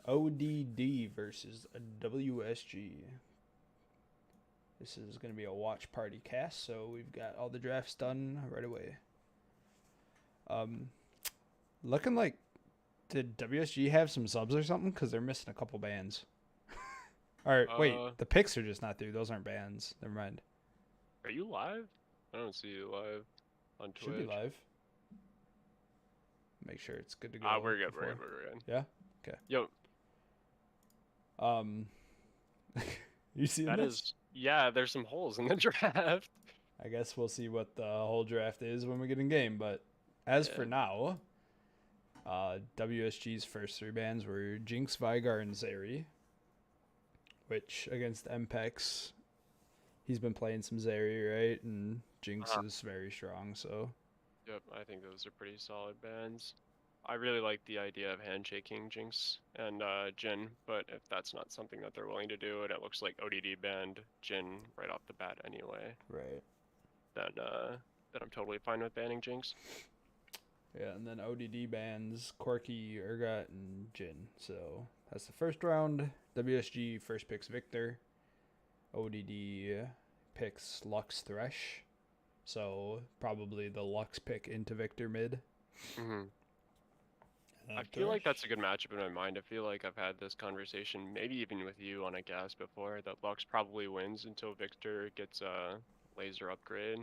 ODD versus WSG. This is going to be a watch party cast, so we've got all the drafts done right away. Looking like, did WSG have some subs or something? Because they're missing a couple bands. Or wait, the picks are just not through. Those aren't bands. Never mind. Are you live? I don't see you live on Twitch. Should be live. Make sure it's good to go. We're good. We're good. Yeah. Okay. Yo. You see that? This? Is yeah. There's some holes in the draft. I guess we'll see what the whole draft is when we get in game. But as for now, WSG's first three bands were Jinx, Vigar, and Zeri. Which against MPEX, he's been playing some Zeri, right? And Jinx is very strong, so. Yep, I think those are pretty solid bands. I really like the idea of handshaking Jinx and Jhin, but if that's not something that they're willing to do, and it looks like ODD banned Jhin right off the bat anyway. Right. Then I'm totally fine with banning Jinx. Yeah, and then ODD bans Corki, Urgot, and Jhin. So that's the first round. WSG first picks Victor. ODD picks Lux Thresh. So probably the Lux pick into Victor mid. I feel like that's a good matchup in my mind. I feel like I've had this conversation, maybe even with you on a gas before, that Lux probably wins until Victor gets a laser upgrade.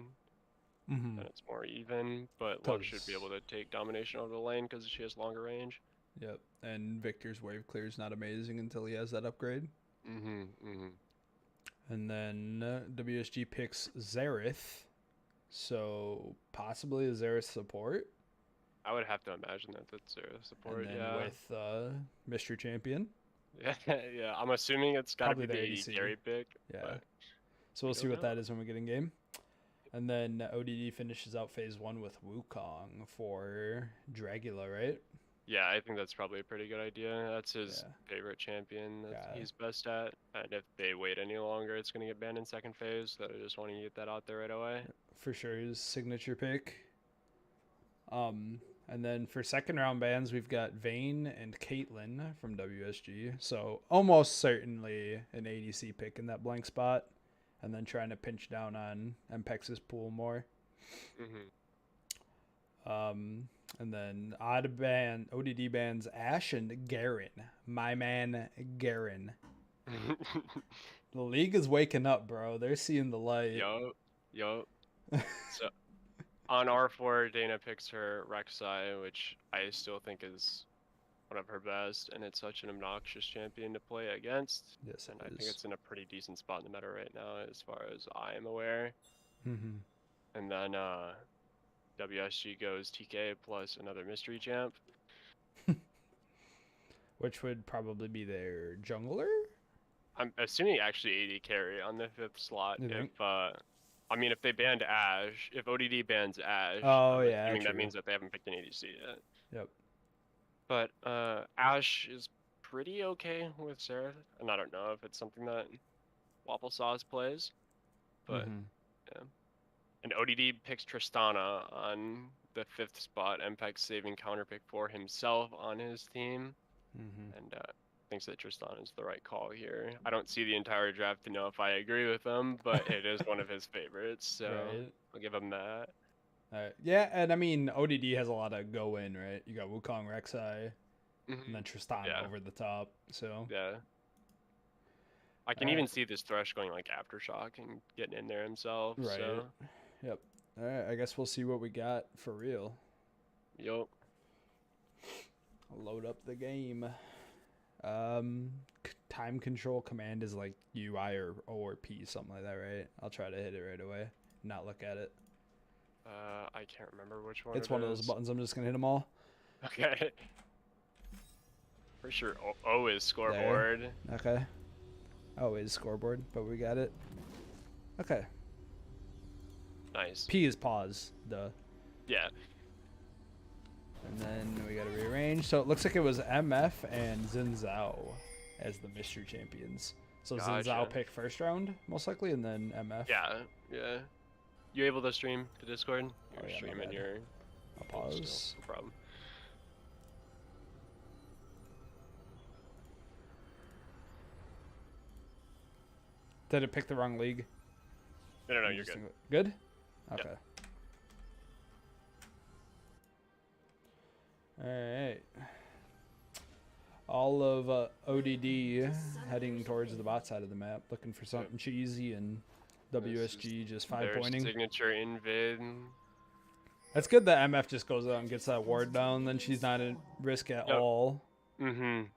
Then it's more even, but Lux should be able to take domination over the lane because she has longer range. Yep, and Victor's wave clear is not amazing until he has that upgrade. And then WSG picks Xerath, so possibly a Xerath support. I would have to imagine that that's Xerath support, and then with Mystery Champion. Yeah, I'm assuming it's got to be the AD carry pick. Yeah. So we'll see what that is when we get in game. And then ODD finishes out phase 1 with Wukong for Dragula, right? Yeah, I think that's probably a pretty good idea. That's his favorite champion that he's best at. And if they wait any longer, it's going to get banned in second phase. So I just want to get that out there right away. For sure, his signature pick. And then for second round bans, we've got Vayne and Caitlyn from WSG. So almost certainly an ADC pick in that blank spot. And then trying to pinch down on MPEX's pool more. And then ODD bans Ashe and Garen. My man, Garen. The league is waking up, bro. They're seeing the light. Yup. So on R4, Dana picks her Rek'Sai, which I still think is one of her best, and it's such an obnoxious champion to play against. Yes, and I think it's in a pretty decent spot in the meta right now, as far as I am aware. And then WSG goes TK plus another mystery champ. Which would probably be their jungler? I'm assuming actually AD carry on the 5th slot. If they banned Ashe, if ODD bans Ashe, that means that they haven't picked an ADC yet. Yep. But Ashe is pretty okay with Xerath, and I don't know if it's something that Waffle Sauce plays, but yeah. And ODD picks Tristana on the 5th spot, MPEX saving counterpick for himself on his team, and thinks that Tristana is the right call here. I don't see the entire draft to know if I agree with him, but it is one of his favorites, so I'll give him that. Yeah, and I mean, ODD has a lot of go in, right? You got Wukong, Rek'Sai, and then Tristana over the top, so. Yeah. I can even see this Thresh going like Aftershock and getting in there himself. Right. So. Yep. All right, I guess we'll see what we got for real. Yup. Load up the game. Time control command is like UI or O or P, something like that, right? I'll try to hit it right away, not look at it. I can't remember which one. It's one of those buttons. I'm just gonna hit them all. Okay. For sure, O is scoreboard. There. Okay. O is scoreboard, but we got it. Okay. Nice. P is pause. Duh. Yeah. And then we gotta rearrange. So it looks like it was MF and Xin Zhao as the mystery champions. So Xin Zhao picked first round, most likely, and then MF. Yeah. You able to stream to Discord? You're streaming your... I'll pause. No problem. Did it pick the wrong league? No, you're good. Good? Okay. All right. All of ODD heading towards the bot side of the map, looking for something cheesy, and WSG just 5-pointing. Signature invid. That's good that MF just goes out and gets that ward down, then she's not at risk at all. And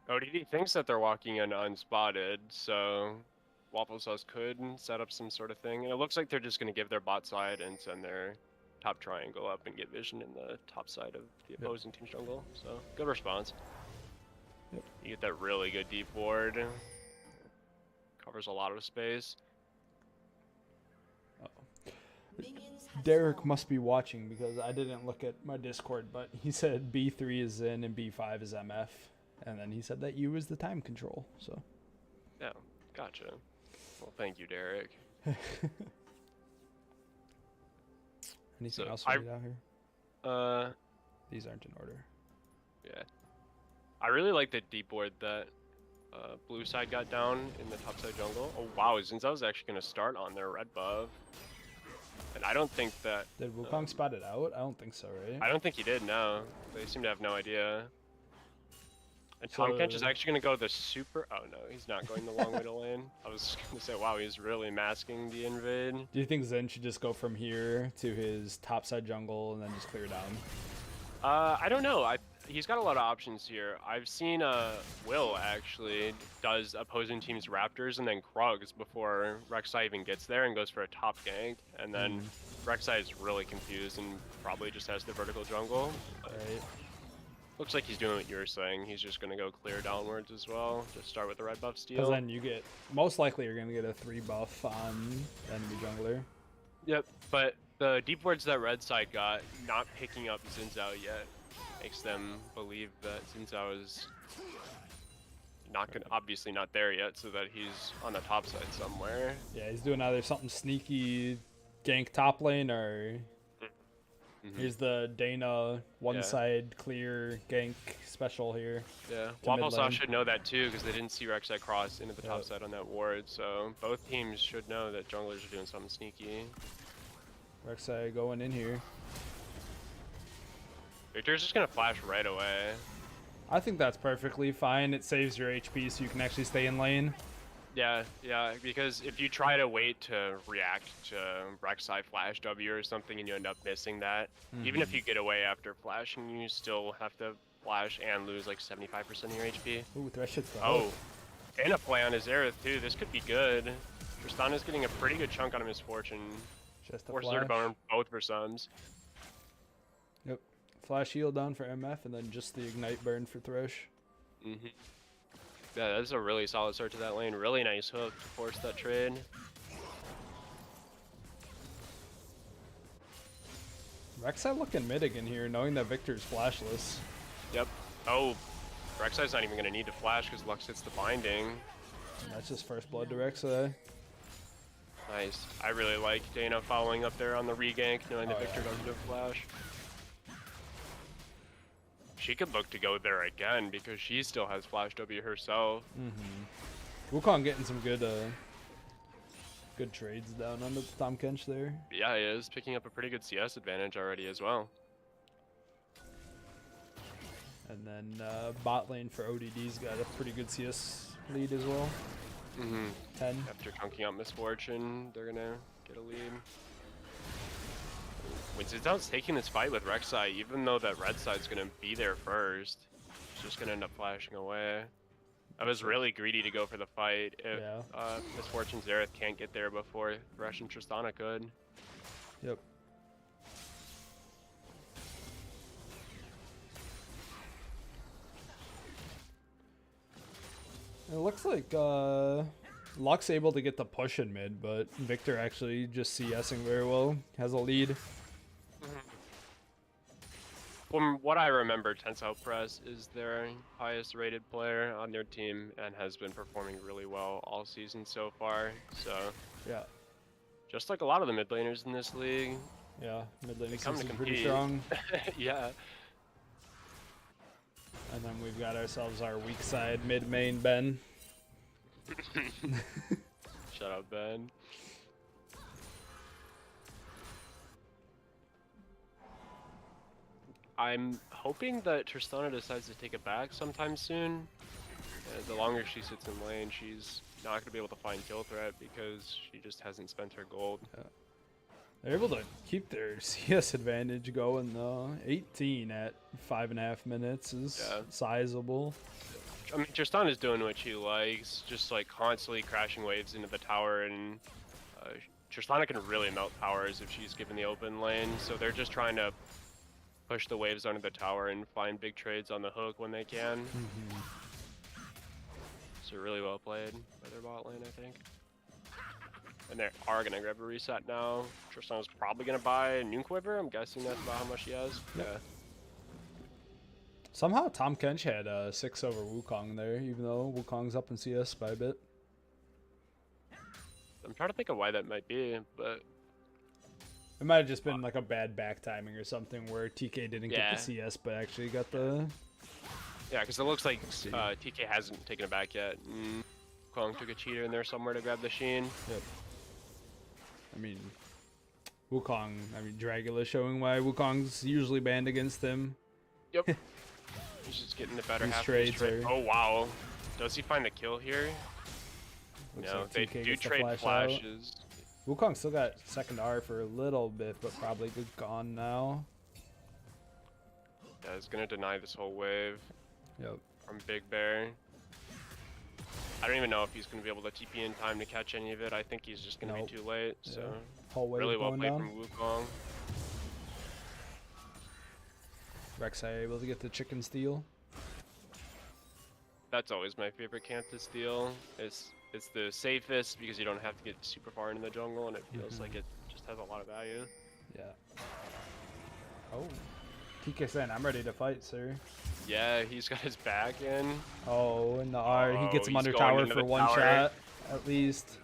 ODD thinks that they're walking in unspotted, so Waffle Sauce could set up some sort of thing. And it looks like they're just going to give their bot side and send their top triangle up and get vision in the top side of the opposing team's jungle. So, good response. Yep. You get that really good deep ward. Covers a lot of space. Derek must be watching because I didn't look at my Discord, but he said B3 is in and B5 is MF. And then he said that U is the time control, so. Yeah, gotcha. Well, thank you, Derek. Anything else we need out here? These aren't in order. Yeah. I really like the deep ward that blue side got down in the top side jungle. Oh, wow, since I was actually going to start on their red buff. And I don't think that... Did Wukong spot it out? I don't think so, right? I don't think he did, no. They seem to have no idea. And Tom Kench is actually going to go the super... Oh, no, he's not going the long way to lane. I was going to say, wow, he's really masking the invade. Do you think Zen should just go from here to his topside jungle and then just clear down? I don't know. He's got a lot of options here. I've seen Will actually does opposing teams Raptors and then Krugs before Rek'Sai even gets there and goes for a top gank. And then Rek'Sai is really confused and probably just has the vertical jungle. Right. Looks like he's doing what you were saying. He's just going to go clear downwards as well. Just start with the red buff steal. Because then you get, most likely you're going to get a 3 buff on enemy jungler. Yep, but the deep wards that red side got, not picking up Xin Zhao yet, makes them believe that Xin Zhao is not gonna, obviously not there yet, so that he's on the top side somewhere. Yeah, he's doing either something sneaky, gank top lane, or here's the Dana one side clear gank special here. Yeah, Waffle Sauce should know that too, because they didn't see Rek'Sai cross into the top side on that ward, so both teams should know that junglers are doing something sneaky. Rek'Sai going in here. Victor's just gonna flash right away. I think that's perfectly fine. It saves your HP so you can actually stay in lane. Yeah, because if you try to wait to react to Rek'Sai flash W or something and you end up missing that, even if you get away after flashing, you still have to flash and lose like 75% of your HP. Ooh, Thresh hits the hook. And a play on his Aerith too. This could be good. Tristana's getting a pretty good chunk on a Misfortune. Just a Forces her to burn both for Suns. Yep. Flash heal down for MF and then just the Ignite burn for Thresh. Yeah, that's a really solid start to that lane. Really nice hook to force that trade. Rek'Sai looking mid again here, knowing that Victor's flashless. Yep. Oh, Rek'Sai's not even going to need to flash because Lux hits the binding. And that's his first blood to Rek'Sai. Nice. I really like Dana following up there on the regank, knowing that Victor doesn't have flash. She could look to go there again because she still has flash W herself. Wukong getting some good good trades down under the Tom Kench there. Yeah, he is picking up a pretty good CS advantage already as well. And then bot lane for ODD's got a pretty good CS lead as well. 10. After chunking out Misfortune, they're gonna get a lead. When Zidzao's taking this fight with Rek'Sai, even though that red side's gonna be there first, he's just gonna end up flashing away. I was really greedy to go for the fight if Misfortune's Aerith can't get there before Thresh and Tristana could. Yep. It looks like Lux able to get the push in mid, but Victor actually just CSing very well, has a lead. From what I remember, Tensou Press is their highest rated player on their team and has been performing really well all season so far. So yeah, just like a lot of the mid laners in this league. Yeah, mid lane is compete. pretty strong. Yeah. And then we've got ourselves our weak side mid main Ben. Shut up, Ben. I'm hoping that Tristana decides to take it back sometime soon. The longer she sits in lane, she's not going to be able to find kill threat because she just hasn't spent her gold. Yeah. They're able to keep their CS advantage going though. 18 at 5.5 minutes is sizable. I mean, Tristan is doing what she likes, just like constantly crashing waves into the tower, and Tristana can really melt towers if she's given the open lane, so they're just trying to push the waves under the tower and find big trades on the hook when they can. So really well played by their bot lane, I think. And they are going to grab a reset now. Tristana's probably going to buy a Noon Quiver. I'm guessing that's about how much she has. Yep. Yeah. Somehow Tom Kench had 6 over Wukong there, even though Wukong's up in CS by a bit. I'm trying to think of why that might be, but it might have just been like a bad back timing or something where TK didn't get the CS, but actually got the... Yeah, because it looks like TK hasn't taken it back yet. Wukong took a cheater in there somewhere to grab the Sheen. Yep. I mean, Wukong, Dragula showing why Wukong's usually banned against him. Yep. He's just getting the better These half trades of his trade. Oh, wow. Does he find the kill here? Looks No, like they TK do gets the trade flash flashes. Out. Wukong still got second R for a little bit, but probably gone now. Yeah, he's going to deny this whole wave. Yep. From Big Bear. I don't even know if he's going to be able to TP in time to catch any of it. I think he's just going to be too late. So whole wave really well played down from Wukong. Rek'Sai able to get the chicken steal. That's always my favorite camp to steal. It's the safest because you don't have to get super far into the jungle, and it feels like it just has a lot of value. Yeah. Oh. TK saying, I'm ready to fight, sir. Yeah, he's got his back in. Oh, and the R, he gets him under going tower into for the one tower. shot, at least.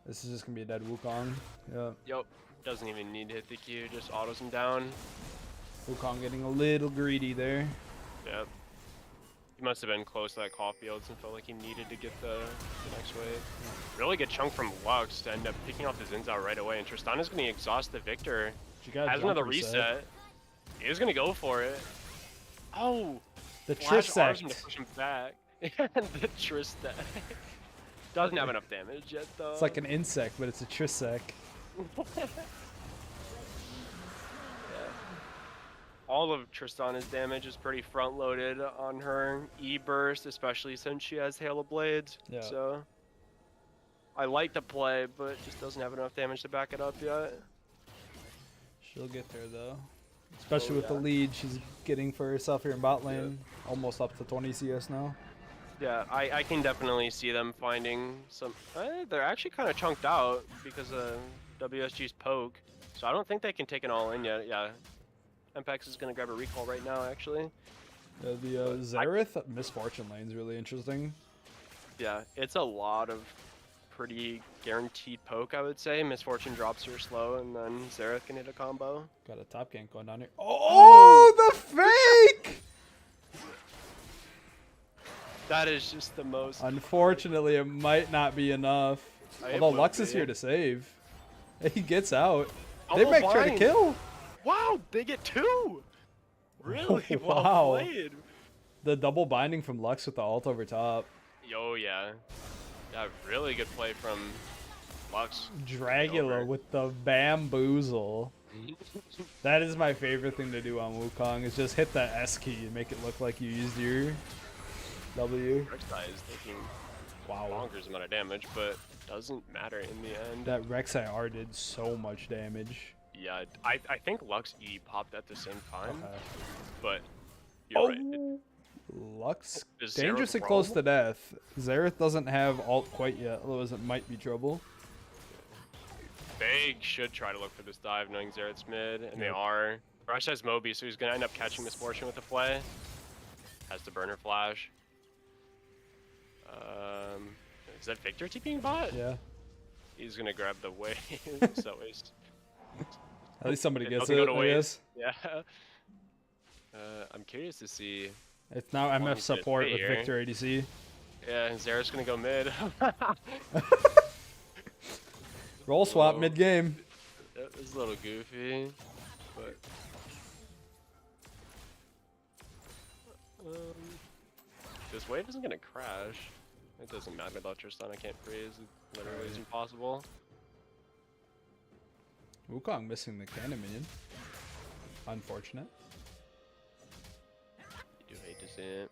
This is just gonna be a dead Wukong. Yeah. Yep. Doesn't even need to hit the Q, just autos him down. Wukong getting a little greedy there. Yep. He must have been close to that Caulfields and felt like he needed to get the next wave. Really good chunk from Lux to end up picking off his ins out right away. And Tristana's going to exhaust the Victor. Has another reset. He is going to go for it. Oh! The Trisect. Trisect. To push him back. And the Trisect. Doesn't have enough damage yet, though. It's like an insect, but it's a Trisect. All of Tristana's damage is pretty front-loaded on her E-burst, especially since she has Hail of Blades. Yeah. So I like the play, but just doesn't have enough damage to back it up yet. She'll get there though, especially with the lead she's getting for herself here in bot lane. Almost up to 20 CS now. Yeah, I can definitely see them finding some. They're actually kind of chunked out because of WSG's poke, so I don't think they can take it all in yet. Yeah. Mpex is going to grab a recall right now, actually. The Xerath Misfortune lane is really interesting. Yeah, it's a lot of pretty guaranteed poke, I would say. Misfortune drops her slow, and then Xerath can hit a combo. Got a top gank going down here. Oh, the fake! That is just the most... Unfortunately, it might not be enough. Although Lux is here to save. He gets out. They might try to kill. Wow, they get 2! Really wow. Well played. The double binding from Lux with the ult over top. Yo, yeah. Yeah, really good play from Lux. Dragula with the bamboozle. That is my favorite thing to do on Wukong, is just hit that S key and make it look like you used your W. Rek'Sai is taking bonkers amount of damage, but doesn't matter in the end. That Rek'Sai R did so much damage. Yeah, I think Lux E popped at the same time, but you're right. Lux dangerously close to death. Xerath doesn't have ult quite yet, otherwise it might be trouble. They should try to look for this dive, knowing Xerath's mid, and they are. Rush has Moby, so he's going to end up catching Misfortune with the play. Has to burn her flash. Is that Victor TPing bot? Yeah. He's going to grab the wave, so he's... At least somebody gets it, I guess. Yeah. I'm curious to see... It's now MF support with Victor ADC. Yeah, Zera's gonna go mid. Roll swap mid-game. It was a little goofy, but this wave isn't gonna crash. It doesn't matter about Tristan. I can't freeze. It literally is impossible. Wukong missing the cannon minion. Unfortunate. You do hate to see it.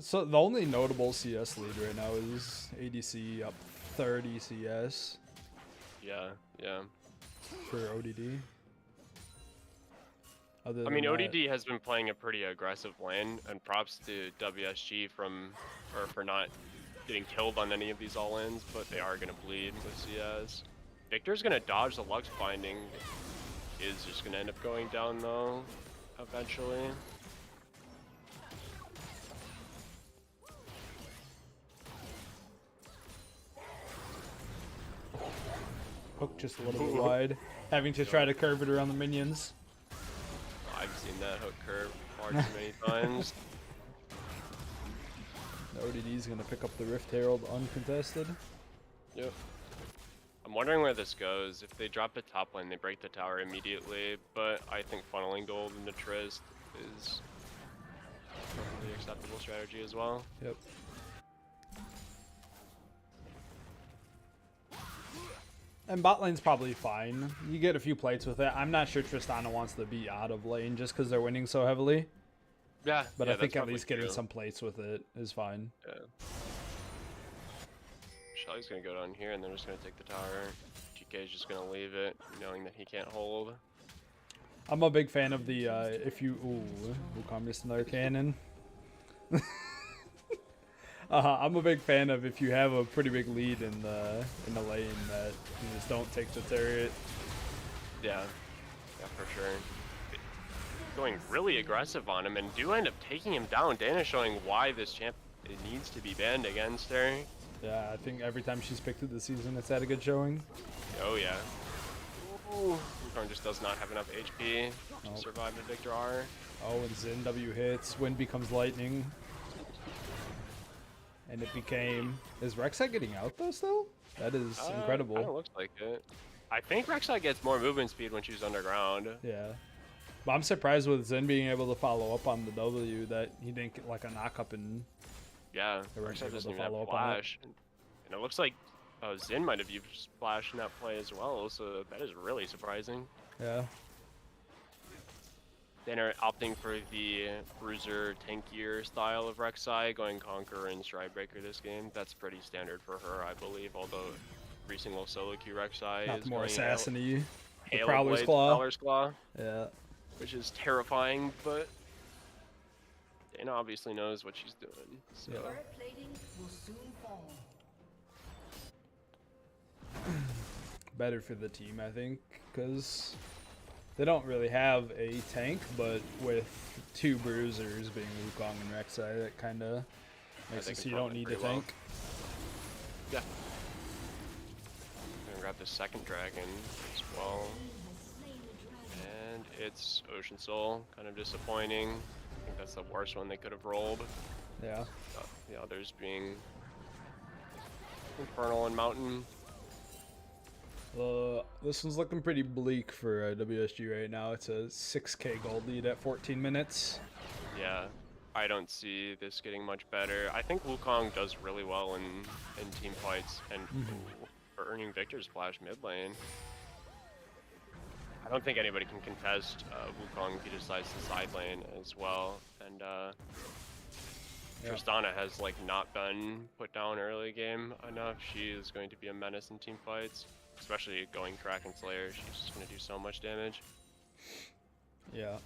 So the only notable CS lead right now is ADC up 30 CS Yeah, yeah. for ODD. I mean, ODD has been playing a pretty aggressive lane, and props to WSG for not getting killed on any of these all-ins, but they are gonna bleed with CS. Victor's gonna dodge the Lux binding. Is just gonna end up going down though, eventually. Hook just a little bit wide, having to try to curve it around the minions. I've seen that hook curve far too many times. The ODD's gonna pick up the Rift Herald uncontested. Yep. I'm wondering where this goes. If they drop the top lane, they break the tower immediately, but I think funneling gold into Trist is a perfectly acceptable strategy as well. Yep. And bot lane's probably fine. You get a few plates with it. I'm not sure Tristana wants to be out of lane just because they're winning so heavily. Yeah, But yeah, I think that's at least getting true. some plates with it is fine. Yeah. Shelly's gonna go down here and they're just gonna take the tower. GK's just gonna leave it, knowing that he can't hold. I'm a big fan of the if you Wukong missed another cannon. I'm a big fan of if you have a pretty big lead in the lane that you just don't take the turret. Yeah, yeah, for sure. Going really aggressive on him and do end up taking him down. Dana showing why this champ needs to be banned against her. Yeah, I think every time she's picked it this season, it's had a good showing. Oh yeah. Ooh, Wukong just does not have enough HP to survive the Victor R. Oh, and Zen W hits. Wind becomes lightning. And it became... Is Rek'Sai getting out though still? That is incredible. Kinda looks like it. I think Rek'Sai gets more movement speed when she's underground. Yeah. But I'm surprised with Zen being able to follow up on the W that he didn't get like a knock up and... Yeah, They weren't Rek'Sai able doesn't to even have follow up on it. flash. And it looks like Zin might have used splash in that play as well, so that is really surprising. Yeah. Then are opting for the bruiser tankier style of Rek'Sai, going Conqueror and Stridebreaker this game. That's pretty standard for her, I believe, although every single solo queue Rek'Sai Not is the more going assassin-y. The Hail Prowler's Blade, Claw. Prowler's Claw, Yeah. which is terrifying, but Dana obviously knows what she's doing. So. Yeah. Turret plating will soon fall. Better for the team, I think, because they don't really have a tank, but with two bruisers being Wukong and Rek'Sai, that kind of makes it so you don't need a tank. Yeah. Gonna grab the second dragon as well. And it's Ocean Soul, kind of disappointing. I think that's the worst one they could have rolled. Yeah. The others being Infernal and Mountain. This one's looking pretty bleak for WSG right now. It's a 6k gold lead at 14 minutes. Yeah, I don't see this getting much better. I think Wukong does really well in team fights and for earning Victor's Splash mid lane. I don't think anybody can contest Wukong if he decides to side lane as well. And Tristana has like not been put down early game enough. She is going to be a menace in team fights, especially going Kraken Slayer. She's just going to do so much damage. Yeah.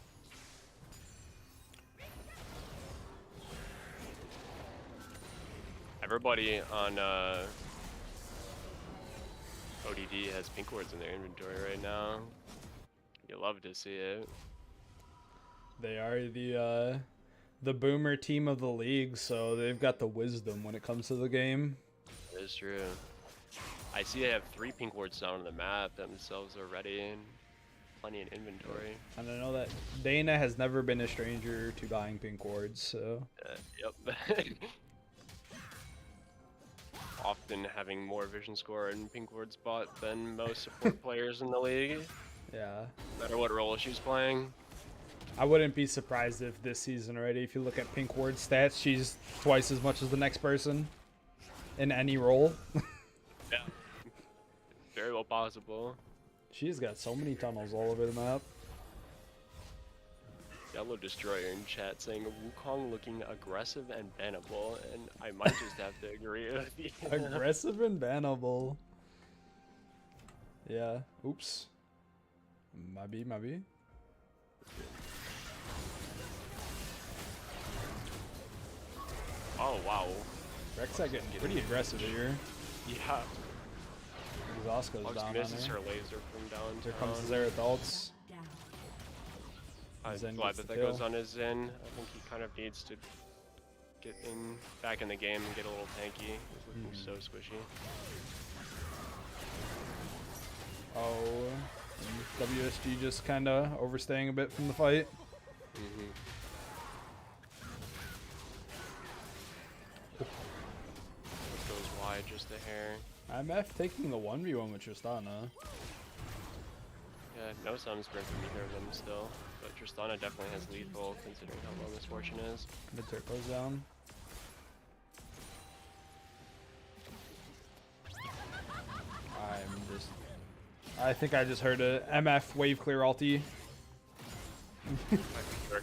Everybody on ODD has pink wards in their inventory right now. You love to see it. They are the boomer team of the league, so they've got the wisdom when it comes to the game. That is true. I see they have 3 pink wards down on the map themselves already. And plenty in inventory. And I know that Dana has never been a stranger to buying pink wards, so. Yep. Often having more vision score and pink wards bought than most support players in the league, Yeah. no matter what role she's playing. I wouldn't be surprised if this season already, if you look at pink ward stats, she's twice as much as the next person in any role. Yeah. Very well possible. She's got so many tunnels all over the map. Yellow Destroyer in chat saying Wukong looking aggressive and bannable, and I might just have to agree with you. Aggressive and bannable. Yeah. Oops. Maybe. Oh wow. Rek'Sai getting pretty aggressive here. Yeah. Zosco's Lux down on misses her. her laser from down. Here comes Xerath ults. I'm Zen glad gets that the that goes kill. on his Zen. I think he kind of needs to get back in the game and get a little tanky. He's looking so squishy. Oh, WSG just kind of overstaying a bit from the fight. Goes wide just a hair. IMF taking the 1v1 with Tristana. Yeah, no sunsprint from either of them still. But Tristana definitely has lethal considering how low Misfortune is. Mid turbo's down. I think I just heard a MF wave clear ulti.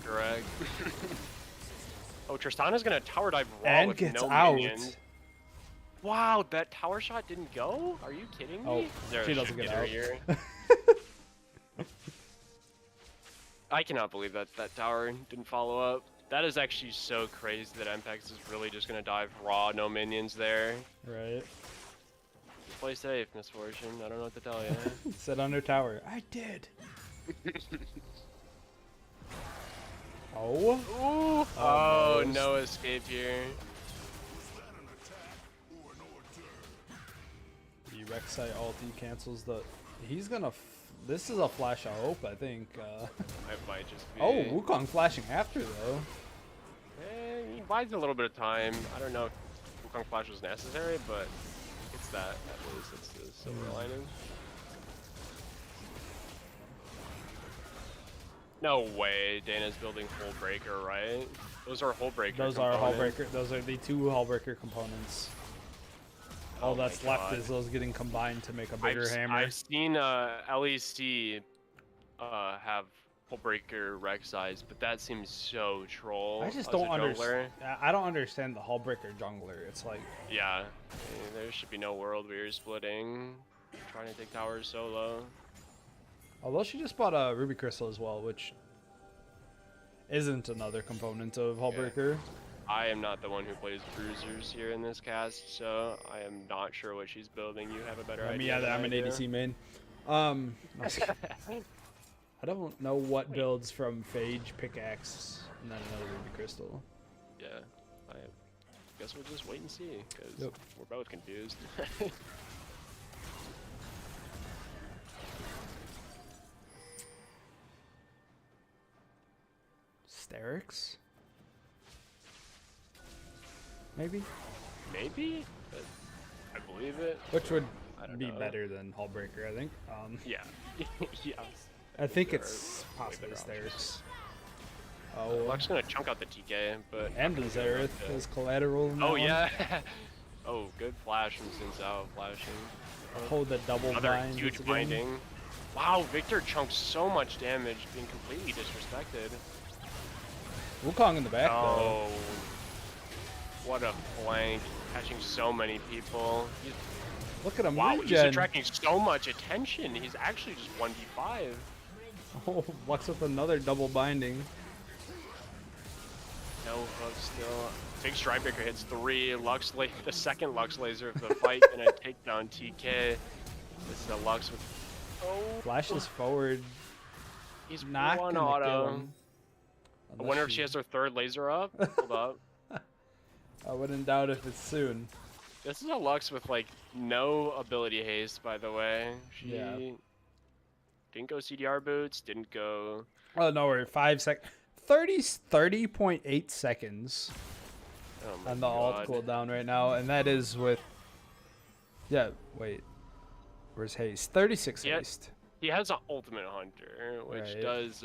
Correct. Oh, Tristana's gonna tower dive raw And with gets no out. minions. Wow, that tower shot didn't go? Are you kidding me? Oh, There, she should doesn't get her out. here. I cannot believe that that tower didn't follow up. That is actually so crazy that Mpex is really just gonna dive raw, no minions there. Right. Play safe, Misfortune. I don't know what to tell you. Sit under tower. I did. Oh. Ooh. Oh, Almost. no escape here. The Rek'Sai ulti cancels the. He's gonna. This is a flash of hope, I think. I might just be. Oh, Wukong flashing after though. He buys a little bit of time. I don't know if Wukong Flash was necessary, but it's that. At least it's the silver lining. No way, Dana's building Hull Breaker, right? Those are Hull Breaker. Those are Hull Breaker. Those are the two Hull Breaker components. All my that's left God. is those getting combined to make a bigger hammer. I've seen LEC have Hull Breaker Rex size, but that seems so troll. I just as a don't jungler. understand. I don't understand the Hull Breaker jungler. It's like Yeah, there should be no world where you're splitting, trying to take towers solo. although she just bought a Ruby Crystal as well, which isn't another component of Hull Yeah. Breaker. I am not the one who plays bruisers here in this cast, so I am not sure what she's building. You have a better idea. Yeah, than I'm I an do. ADC main. I don't know what builds from Phage, Pickaxe, and then another Ruby Crystal. Yeah, I guess we'll just wait and see, because Yep. we're both confused. Sterix? Maybe? Maybe? But I believe it. Which would I don't be know. better than Hullbreaker, I think. Yeah. Yeah. I think There it's are way possibly better Sterix. options. Oh, Luck's gonna chunk out the TK, but... and the Xerath as collateral. in that Oh, one. yeah! Oh, good flash from Sin's out, flashing. Oh, the double Another bind. huge again. binding. Wow, Victor chunks so much damage, being completely disrespected. Wukong in the back, though. Oh, what a flank, catching so many people. Look at him Wow, he's regen. attracting so much attention. He's actually just 1v5. Oh, Lux with another double binding. No hook still. Big Strikebreaker hits 3. Lux, the second Lux laser of the fight, and a takedown TK. This is a Lux with. Oh, Flashes forward. he's Not one gonna kill auto. him. I wonder if she has her third laser up. Hold up. I wouldn't doubt if it's soon. This is a Lux with like no ability haste, by the way. She Yeah. Didn't go CDR boots. Didn't go. Oh no, we're 5 sec. 30.8 seconds Oh my on the alt god. cooldown right now, and that is with. Yeah, wait. Where's haste? 36 Yeah. haste. He has an ultimate hunter, which Right. does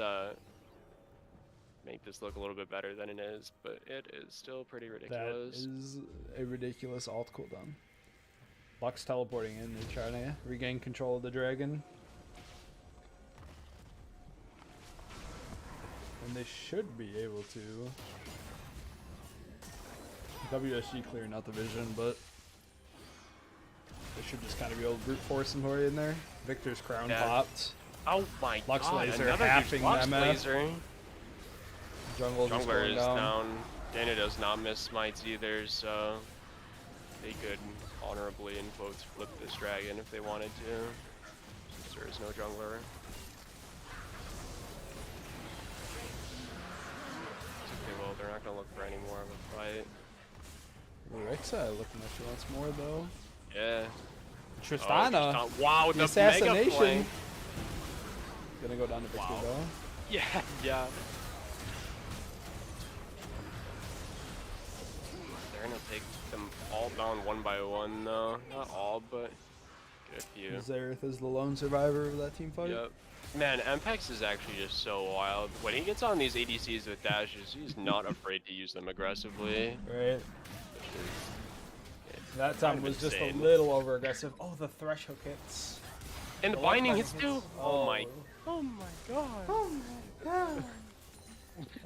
make this look a little bit better than it is, but it is still pretty That ridiculous. is a ridiculous alt cooldown. Lux teleporting in. They're trying to regain control of the dragon. And they should be able to. WSG clearing out the vision, but they should just kind of be able to brute force him right in there. Victor's crown Yeah. popped. Oh my Lux god! laser Another halving huge Lux MF. laser. Jungle just Jungler going is down. down. Dana does not miss smites either, so they could honorably, in quotes, flip this dragon if they wanted to, since there is no jungler. Okay, well, they're not gonna look for any more of a fight. Rexa looking like she wants more though. Yeah. Tristana. Oh, wow, the the assassination. mega flank. Gonna go down to Victor Wow. though. Yeah, yeah. They're gonna take them all down one by one, though. Not all, but get a few. Zareth is the lone survivor of that team fight. Yep. Man, Mpex is actually just so wild. When he gets on these ADCs with dashes, he's not afraid to use them aggressively. Right. Which is That kind time of was just a insane. little over aggressive. Oh, the thresh hook hits. And the The left binding binding hits too. hits. Oh my god. Oh my god.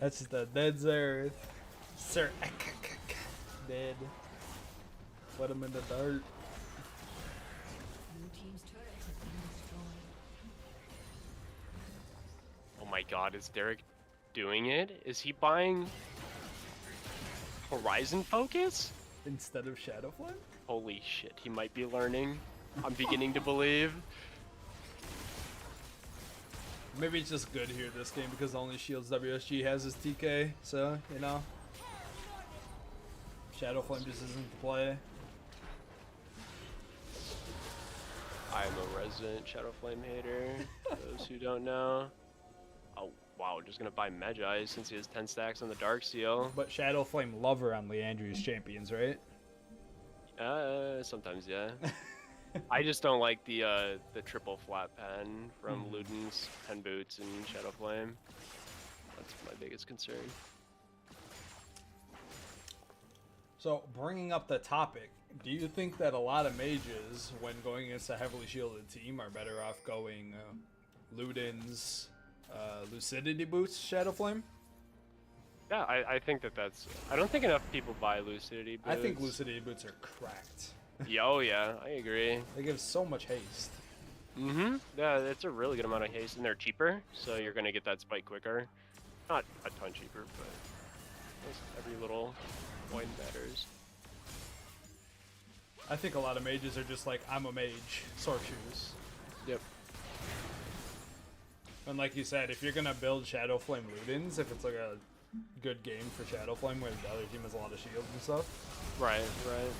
That's the dead Zareth. Sir. Dead. Put him in the dirt. Blue team's turret has been destroyed. Oh my god, is Derek doing it? Is he buying Horizon Focus? Instead of Shadow Flame? Holy shit, he might be learning. I'm beginning to believe. Maybe it's just good here this game because the only shields WSG has is TK, so, you know. Shadow Flame just isn't the play. I am a resident Shadow Flame hater, for those who don't know. Oh, wow, just gonna buy Magi since he has 10 stacks on the Dark Seal. But Shadow Flame lover on Leandri's champions, right? Sometimes, yeah. I just don't like the triple flat pen from Luden's Pen Boots and Shadow Flame. That's my biggest concern. So, bringing up the topic, do you think that a lot of mages, when going against a heavily shielded team, are better off going Luden's Lucidity Boots Shadow Flame? Yeah, I think that's... I don't think enough people buy Lucidity Boots. I think Lucidity Boots are cracked. Yeah, oh yeah, I agree. They give so much haste. Mm-hmm. Yeah, it's a really good amount of haste, and they're cheaper, so you're gonna get that spike quicker. Not a ton cheaper, but just every little point matters. I think a lot of mages are just like, I'm a mage, sword shoes. Yep. And like you said, if you're gonna build Shadow Flame Ludens, if it's like a good game for Shadow Flame where the other team has a lot of shields and stuff. Right, right.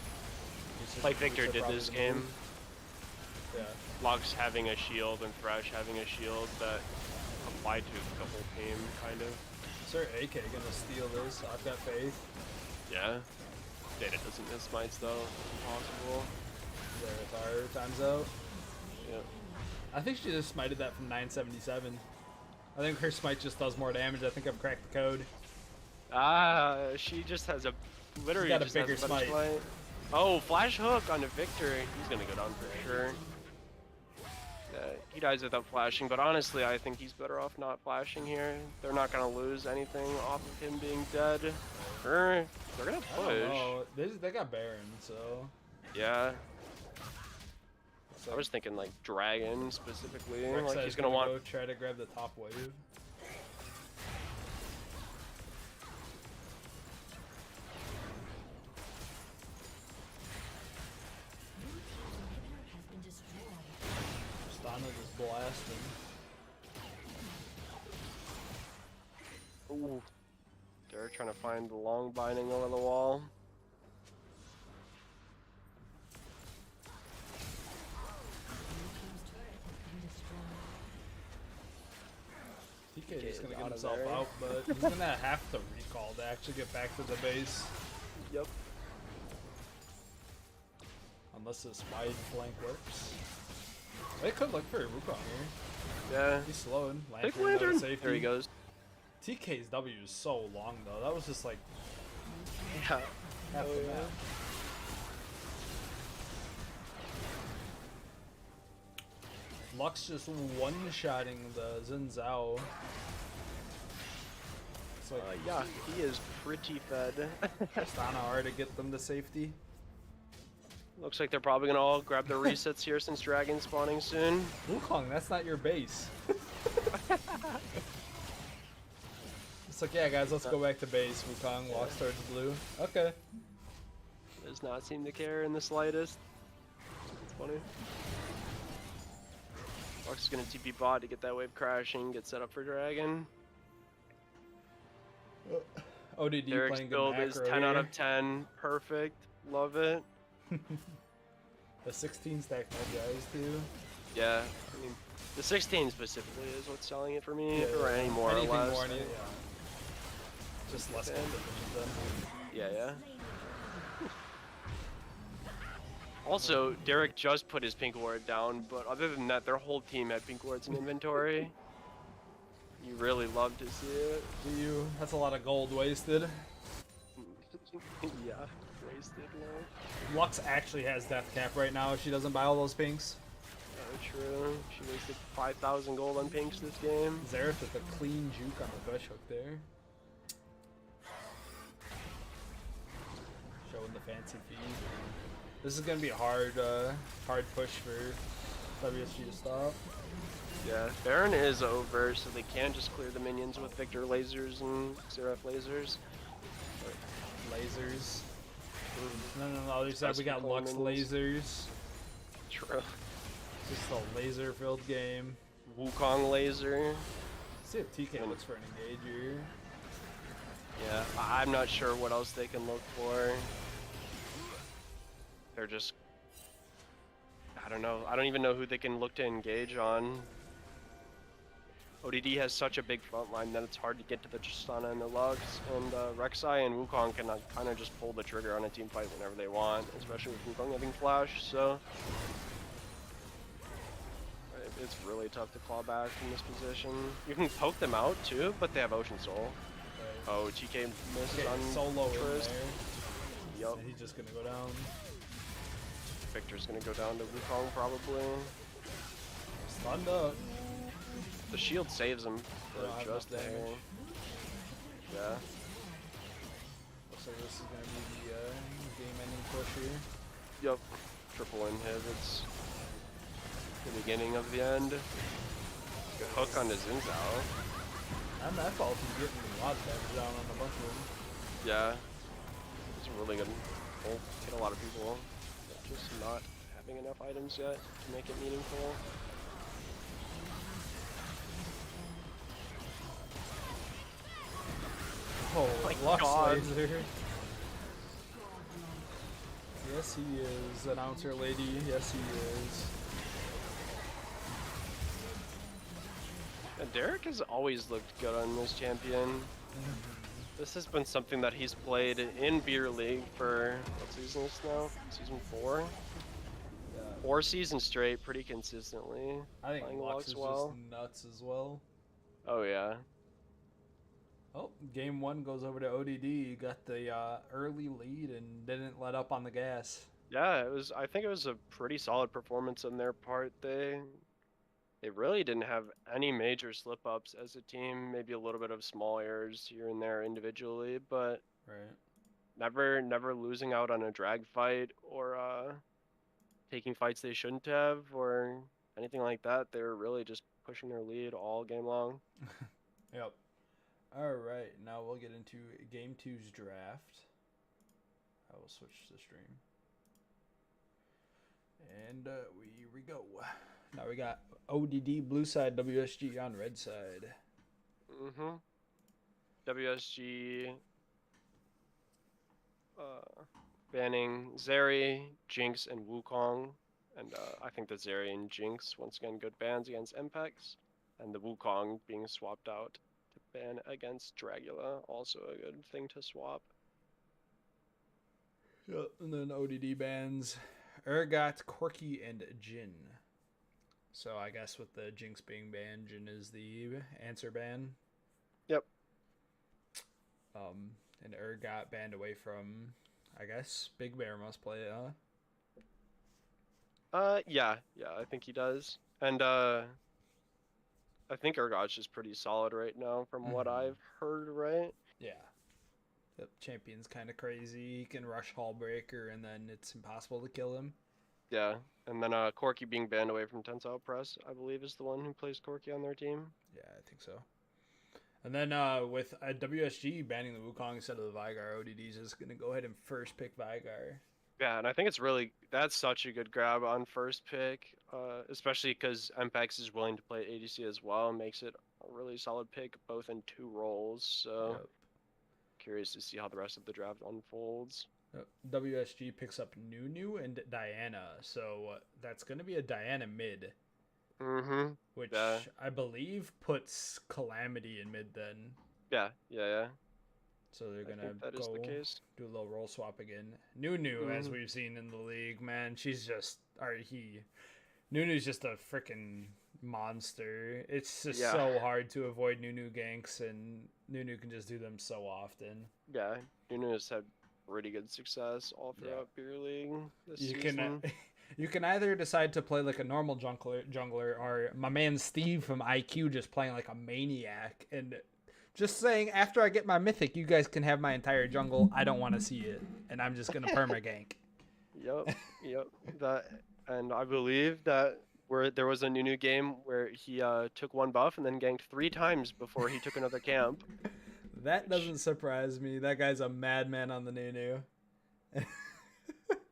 Like Victor did this game. Yeah. Lux having a shield and Thresh having a shield that applied to the whole team, kind of. Sir AK gonna steal this, I've got faith. Yeah. Data doesn't miss smites though. Impossible. Zareth time's out. Yep. I think she just smited that from 977. I think her smite just does more damage. I think I've cracked the code. She just has a literally got a just has bigger better smite. Oh, flash hook onto Victor. He's gonna go down for sure. He dies without flashing, but honestly, I think he's better off not flashing here. They're not gonna lose anything off of him being dead. They're gonna I don't push. know. They got Baron, so. Yeah. I was thinking like Dragon specifically. Rek'Sai's Like he's gonna want. go try to grab the top wave. Inhibitor has been destroyed. Tristana just blasting. Ooh. They're trying to find the long binding over the wall. Blue team's turret has been destroyed. TK just gonna is get out of himself there. out, but he's gonna have to recall to actually get back to the base. Yep. Unless this wide flank works. They could look for Wukong here. Yeah. He's slowing. Big Lantern, out of lantern. safety. There he goes. TK's W is so long though. That was just like Yeah. half Oh, the yeah. map. Lux just one-shotting the Xin Zhao. It's like, Yeah, he is pretty fed. just on hard to get them to safety. Looks like they're probably gonna all grab their resets here since Dragon's spawning soon. Wukong, that's not your base. It's like, yeah, guys, let's go back to base. Wukong walks towards blue. Okay. Does not seem to care in the slightest. It's funny. Lux is gonna TP bot to get that wave crashing, get set up for Dragon. ODD Derek's playing good build is macro 10 out here. of 10. Perfect. Love it. The 16 stack guys too. Yeah, I mean, the 16 specifically is what's selling it for me, Yeah, or yeah. any more Anything or less. more, yeah. Just less And- competition then. Yeah, yeah. Also, Derek just put his pink ward down, but other than that, their whole team had pink wards in inventory. You really love to see it. Do you? That's a lot of gold wasted. Yeah, wasted love. Lux actually has death cap right now if she doesn't buy all those pinks. Oh, true. She wasted 5,000 gold on pinks this game. Xerath with a clean juke on the bush hook there. Showing the fancy feed. This is gonna be a hard push for WSG to stop. Yeah, Baron is over, so they can just clear the minions with Victor lasers and Xerath lasers. Lasers. No. Other side we got Special Lux minions. lasers. True. Just a laser-filled game. Wukong laser. See if TK looks for an engager. Yeah, I'm not sure what else they can look for. They're just... I don't know. I don't even know who they can look to engage on. ODD has such a big front line that it's hard to get to the Tristana and the Lux, and Rek'Sai and Wukong can kind of just pull the trigger on a team fight whenever they want, especially with Wukong having flash, so... It's really tough to claw back from this position. You can poke them out too, but they have Ocean Soul. Oh, TK misses Okay, on solo in Trist. there. Yup. And he's just gonna go down. Victor's gonna go down to Wukong probably. Stunned up. The shield saves him They don't for have just enough there. damage. Yeah. Looks like this is gonna be the game-ending push here. Yup. Triple inhibits. The beginning of the end. Good hook on the Xin Zhao. Not my fault he's getting a lot of damage down on a bunch of them. Yeah. It's a really good ult. Hit a lot of people. Just not having enough items yet to make it meaningful. Oh, my Lux God. laser. Yes, he is. Announcer lady. Yes, he is. And Derek has always looked good on this champion. This has been something that he's played in Beer League for, what season is this now? Season 4? Yeah. 4 seasons straight, pretty consistently. I think Playing Lux Lux is well. just nuts as well. Oh yeah. Oh, game 1 goes over to ODD. He got the early lead and didn't let up on the gas. Yeah, it was. I think it was a pretty solid performance on their part. They really didn't have any major slip ups as a team. Maybe a little bit of small errors here and there individually, but Right. never losing out on a drag fight or taking fights they shouldn't have or anything like that. They were really just pushing their lead all game long. Yep. All right, now we'll get into game 2's draft. I will switch the stream. And we go. Now we got ODD blue side, WSG on red side. WSG banning Zeri, Jinx, and Wukong. And I think that Zeri and Jinx, once again, good bans against MPEX. And the Wukong being swapped out to ban against Dragula, also a good thing to swap. Yep. And then ODD bans Urgot, Corki, and Jin. So I guess with the Jinx being banned, Jin is the answer ban. Yep. And Urgot banned away from, I guess, Big Bear must play it, huh? Yeah, I think he does. And I think Urgot's is pretty solid right now from what I've heard, right? Yeah. The champion's kind of crazy. He can rush Hallbreaker, and then it's impossible to kill him. Yeah, and then Corky being banned away from Tensile Press, I believe, is the one who plays Corky on their team. Yeah, I think so. And then with WSG banning the Wukong instead of the Vigar, ODD's is going to go ahead and first pick Vigar. Yeah, and I think that's such a good grab on first pick, especially because MPEX is willing to play ADC as well, and makes it a really solid pick, both in 2 roles. So Yep. curious to see how the rest of the draft unfolds. WSG picks up Nunu and Diana, so that's going to be a Diana mid. Mm-hmm. Which yeah. I believe puts Calamity in mid then. Yeah. So they're going that to is the case. Do a little role swap again. Nunu, as we've seen in the league, man, Nunu's just a freaking monster. It's just so hard to avoid Nunu ganks, and Nunu can just do them so often. Yeah, Nunu has had pretty good success all throughout Beer League this season. You can either decide to play like a normal jungler, or my man Steve from IQ just playing like a maniac, and just saying, after I get my mythic, you guys can have my entire jungle. I don't want to see it, and I'm just gonna perma gank. Yep. And I believe that there was a Nunu game where he took 1 buff and then ganked 3 times before he took another camp. That doesn't surprise me. That guy's a madman on the Nunu.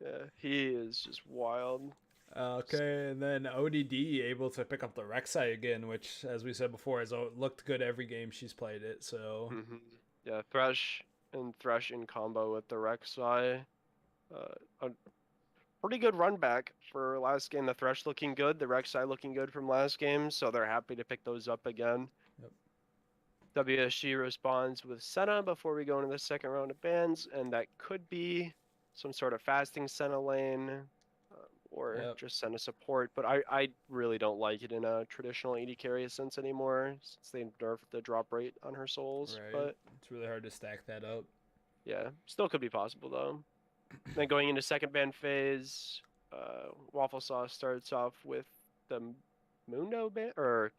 Yeah, he is just wild. Okay, and then ODD able to pick up the Rek'Sai again, which, as we said before, has looked good every game she's played it. So yeah, Thresh in combo with the Rek'Sai, a pretty good run back for last game. The Thresh looking good, the Rek'Sai looking good from last game, so they're happy to pick those up again. Yep. WSG responds with Senna before we go into the second round of bans, and that could be some sort of fasting Senna lane, or just Senna support, but I really don't like it in a traditional AD carry sense anymore, since they nerfed the drop rate on her souls. Right. But it's really hard to stack that up. Yeah, still could be possible though. Then going into second ban phase, Waffle Sauce starts off with the Mundo ban, or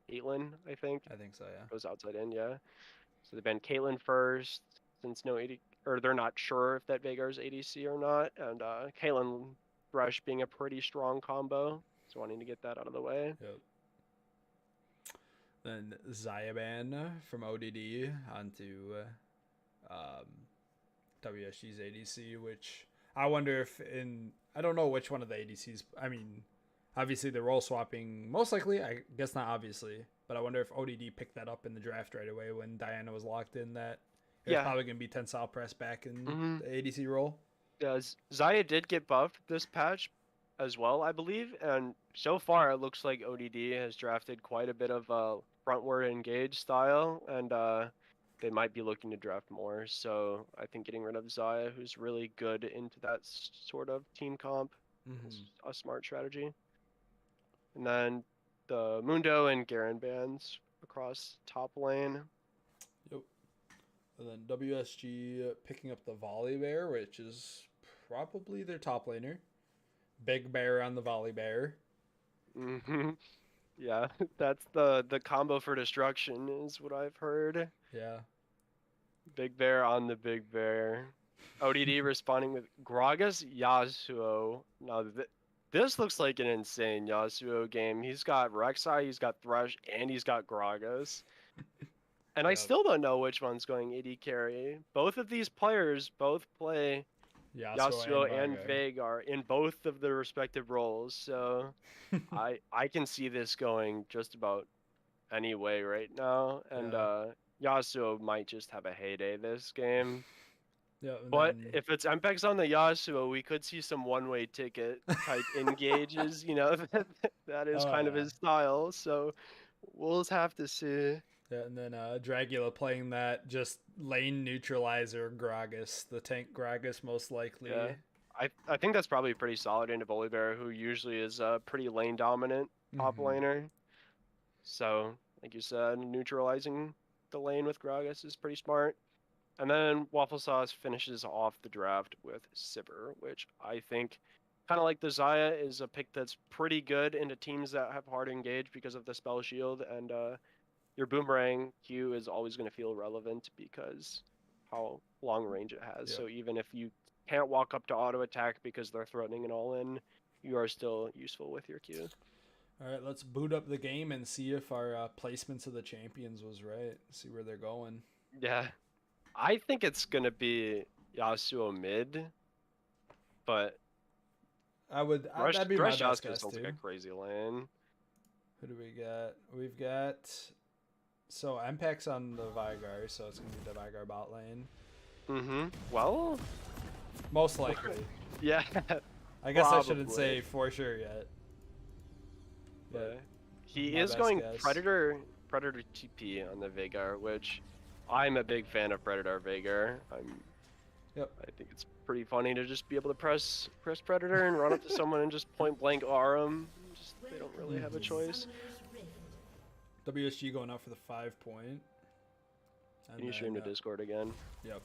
Caitlyn, I think. I think so, yeah. Goes outside in, yeah. So they ban Caitlyn first, since no AD, or they're not sure if that Veigar's ADC or not, and Caitlyn Thresh being a pretty strong combo, so wanting to get that out of the way. Yep. Then Zayaban from ODD onto WSG's ADC, which I wonder if I don't know which one of the ADCs. I mean, obviously they're role swapping, most likely. I guess not obviously, but I wonder if ODD picked that up in the draft right away when Diana was locked in. That it's probably gonna be Tensile Press back in the ADC role. Yeah, Zaya did get buffed this patch as well, I believe, and so far it looks like ODD has drafted quite a bit of frontward engage style, and they might be looking to draft more. So I think getting rid of Zaya, who's really good into that sort of team comp, is a smart strategy. And then the Mundo and Garen bans across top lane. Yep. And then WSG picking up the Volley Bear, which is probably their top laner. Big Bear on the Volley Bear. Yeah, that's the combo for destruction is what I've heard. Yeah. Big Bear on the Big Bear. ODD responding with Gragas Yasuo. Now this looks like an insane Yasuo game. He's got Rek'Sai, he's got Thresh, and he's got Gragas. And I still don't know which one's going AD carry. Both of these players both play Yasuo and Veigar in both of their respective roles. So I can see this going just about any way right now. And Yasuo might just have a heyday this game. Yeah, but if it's MPEX on the Yasuo, we could see some one-way ticket type engages. You know, that is kind of his style. So We'll just have to see. Yeah, and then Dragula playing that just lane neutralizer Gragas, the tank Gragas most likely. Yeah. I think that's probably pretty solid into Volibear, who usually is a pretty lane dominant top laner. So, like you said, neutralizing the lane with Gragas is pretty smart. And then Waffle Sauce finishes off the draft with Sivir, which I think, kind of like the Xayah, is a pick that's pretty good into teams that have hard to engage because of the spell shield. And your Boomerang Q is always going to feel relevant because how long range it has. Yep. So even if you can't walk up to auto attack because they're threatening an all in, you are still useful with your Q. All right, let's boot up the game and see if our placements of the champions was right. See where they're going. Yeah. I think it's going to be Yasuo mid, but that'd be my best Yasuo guess sounds too. like a crazy lane. Who do we got? We've got so Impact's on the Vigar, so it's gonna be the Vigar bot lane. Well, Most likely. yeah. I guess I shouldn't Probably. say for sure yet. But He my is best going guess. Predator TP on the Veigar, which I'm a big fan of Predator Veigar. Yep. I think it's pretty funny to just be able to press Predator and run up to someone and just point blank R them. Just they don't really have a choice. WSG going out for the 5 point. Can you stream to Discord again? Yep.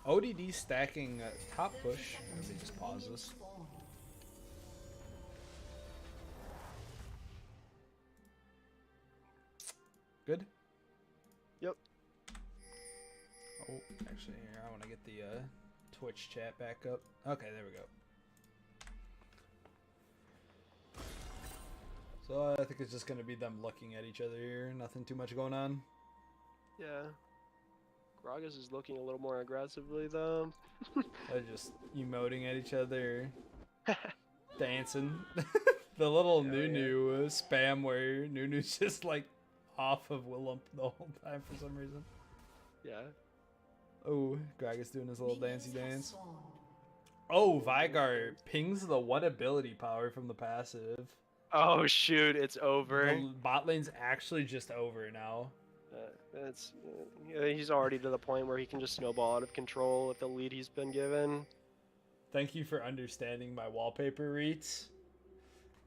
ODD stacking top push. Let me just pause this. Good? Yep. Oh, actually, here, I want to get the Twitch chat back up. Okay, there we go. So I think it's just going to be them looking at each other here. Nothing too much going on. Yeah. Gragas is looking a little more aggressively though. They're just emoting at each other. Dancing. The little Nunu spam where Nunu's just like off of Willump the whole time for some reason. Yeah. Oh, Greg is doing his little dancey dance. Oh, Vigar pings the what ability power from the passive. Oh shoot, it's over. The bot lane's actually just over now. He's already to the point where he can just snowball out of control with the lead he's been given. Thank you for understanding my wallpaper reads.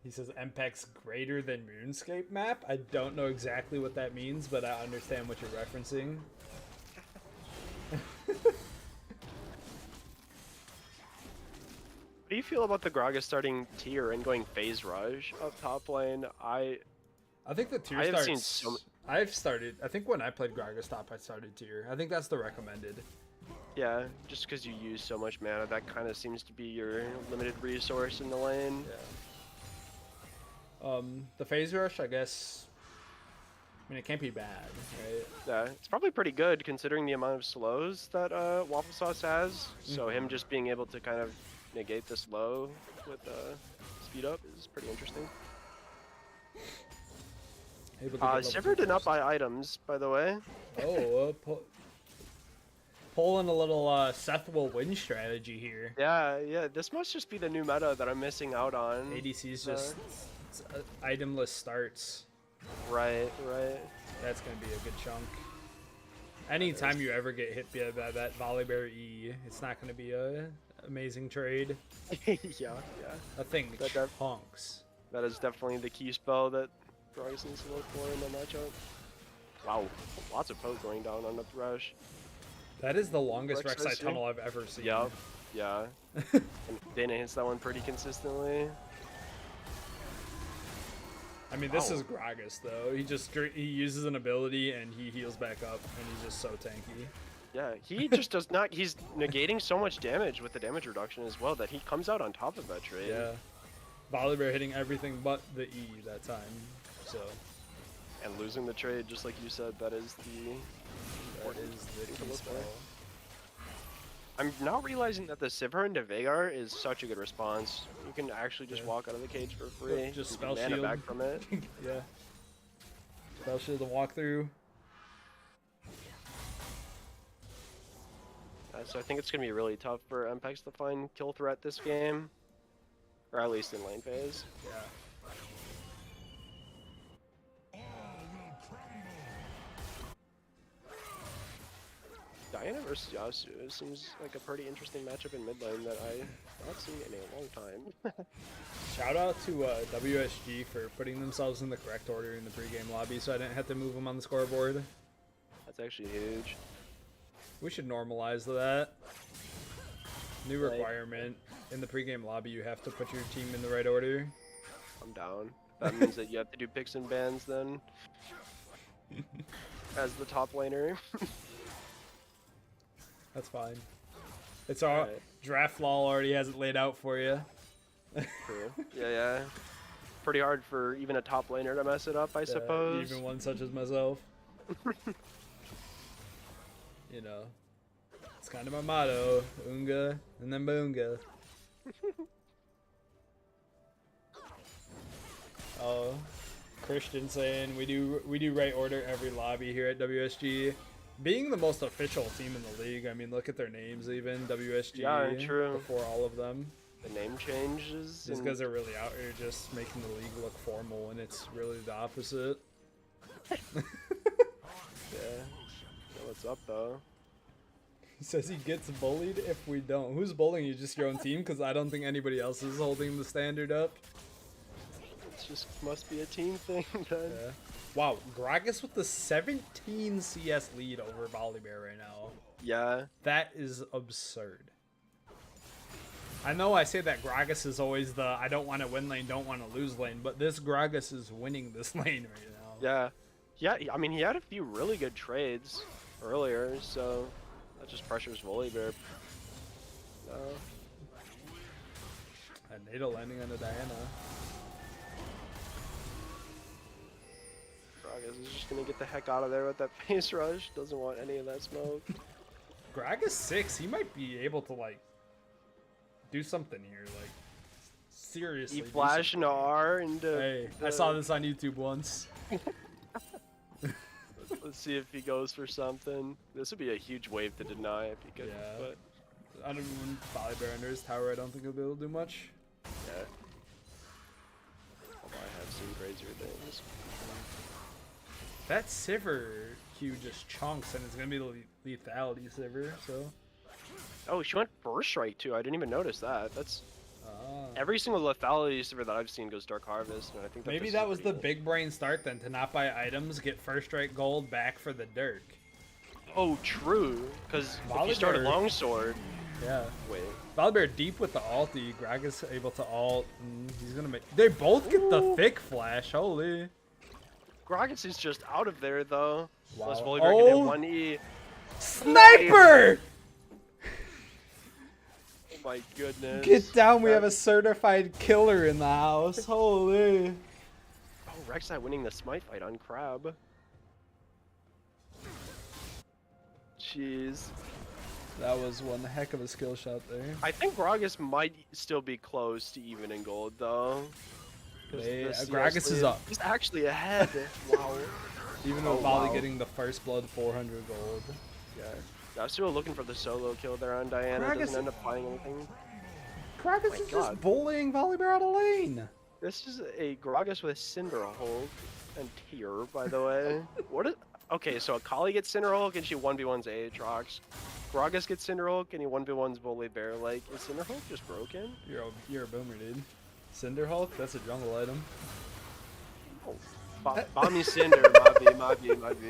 He says MPEX greater than RuneScape map. I don't know exactly what that means, but I understand what you're referencing. What do you feel about the Gragas starting tier and going phase rush up top lane? I think the tier I have starts. seen so I've started. I think when I played Gragas top, I started tier. I think that's the recommended. Yeah, just because you use so much mana, that kind of seems to be your limited resource in the lane. Yeah. The phase rush, I guess. I mean, it can't be bad, right? Yeah, it's probably pretty good considering the amount of slows that Waffle Sauce has. So him just being able to kind of negate the slow with speed up is pretty interesting. Sivir did not buy items, by the way. Oh, pulling a little Seth will win strategy here. Yeah, this must just be the new meta that I'm missing out on. ADC's just itemless starts. Right. That's going to be a good chunk. Anytime you ever get hit by that Volibear E, it's not going to be a amazing trade. yeah. That thing chunks. That is definitely the key spell that Gragas needs to look for in the matchup. Wow, lots of poke going down on the Thresh. That is the longest Rek'Sai tunnel I've ever seen. Yup, yeah. And Dana hits that one pretty consistently. I mean, this is Gragas though. He uses an ability and he heals back up, and he's just so tanky. Yeah, he just does not. He's negating so much damage with the damage reduction as well that he comes out on top of that trade. Yeah, Volibear hitting everything but the E that time. So. And losing the trade, just like you said, that is the key spell. I'm now realizing that the Sivir into Veigar is such a good response. You can actually just walk out of the cage for free. Just you spell mana shield. back from it. Yeah. Spell shield and walk through. So I think it's going to be really tough for MPEX to find kill threat this game. Or at least in lane phase. Yeah. Diana versus Yasuo seems like a pretty interesting matchup in mid lane that I not seen in a long time. Shout out to WSG for putting themselves in the correct order in the pregame lobby, so I didn't have to move them on the scoreboard. That's actually huge. We should normalize that. New Like- requirement. In the pregame lobby, you have to put your team in the right order. I'm down. That means that you have to do picks and bans then. As the top laner. That's fine. It's all Alright. draft law already has it laid out for you. True. Yeah. Pretty hard for even a top laner to mess it up, I suppose. Even one such as myself. You know, it's kind of my motto: Unga and then Boonga. Oh, Christian saying we do right order every lobby here at WSG. Being the most official team in the league, I mean, look at their names even. WSG, Yeah, true. before all of them. The name changes. These and- guys are really out here just making the league look formal, and it's really the opposite. Yeah. Know what's up though? He says he gets bullied if we don't. Who's bullying you? Just your own team? Because I don't think anybody else is holding the standard up. It just must be a team thing then. Yeah. Wow, Gragas with the 17 CS lead over Volibear right now. Yeah. That is absurd. I know I say that Gragas is always the I don't want to win lane, don't want to lose lane, but this Gragas is winning this lane right now. Yeah. Yeah, I mean, he had a few really good trades earlier, so that just pressures Volibear. And NATO landing on the Diana. Gragas is just gonna get the heck out of there with that face rush. Doesn't want any of that smoke. Gragas 6, he might be able to like do something here, like seriously. He do flashed an something. R into. Hey, I the- saw this on YouTube once. Let's see if he goes for something. This would be a huge wave to deny if he could. Yeah. But I don't even Volibear under his tower. I don't think he'll be able to do much. yeah. Although I have seen crazier things. That Sivir Q just chunks, and it's gonna be the lethality Sivir. So. Oh, she went first right too. I didn't even notice that. That's Ah. every single lethality Sivir that I've seen goes Dark Harvest, and I think that Maybe this that is was the pretty good. big brain start then, to not buy items, get first strike gold back for the Dirk. Oh, true. Because if you start a Volibear- longsword, Yeah. wait. Volibear deep with the ulti. Gragas able to ult. He's gonna make. They both get the Ooh. thick flash. Holy. Gragas is just out of there though. Wow. Plus Volibear can hit Oh. 1E. Sniper! Oh my goodness. Get down. We That- have a certified killer in the house. Holy. Oh, Rek'Sai winning the smite fight on Crab. Jeez. That was one heck of a skill shot there. I think Gragas might still be close to even in gold though. 'Cause Hey, the CS Gragas is lead- up. He's actually ahead. Wow. Even though Oh, Volley wow. getting the first blood 400 gold. Yeah. Yasuo looking for the solo kill there on Diana. Gragas- Doesn't end up finding anything. Gragas My is God. just bullying Volibear out of lane. This is a Gragas with Cinderhulk and Tear, by the way. What is? Okay, so Akali gets Cinderhulk and she 1v1s Aatrox. Gragas gets Cinderhulk and he 1v1s Volibear. Like, is Cinderhulk just broken? You're a boomer, dude. Cinder Hulk? That's a jungle item. Oh, Bomby Cinder, my B.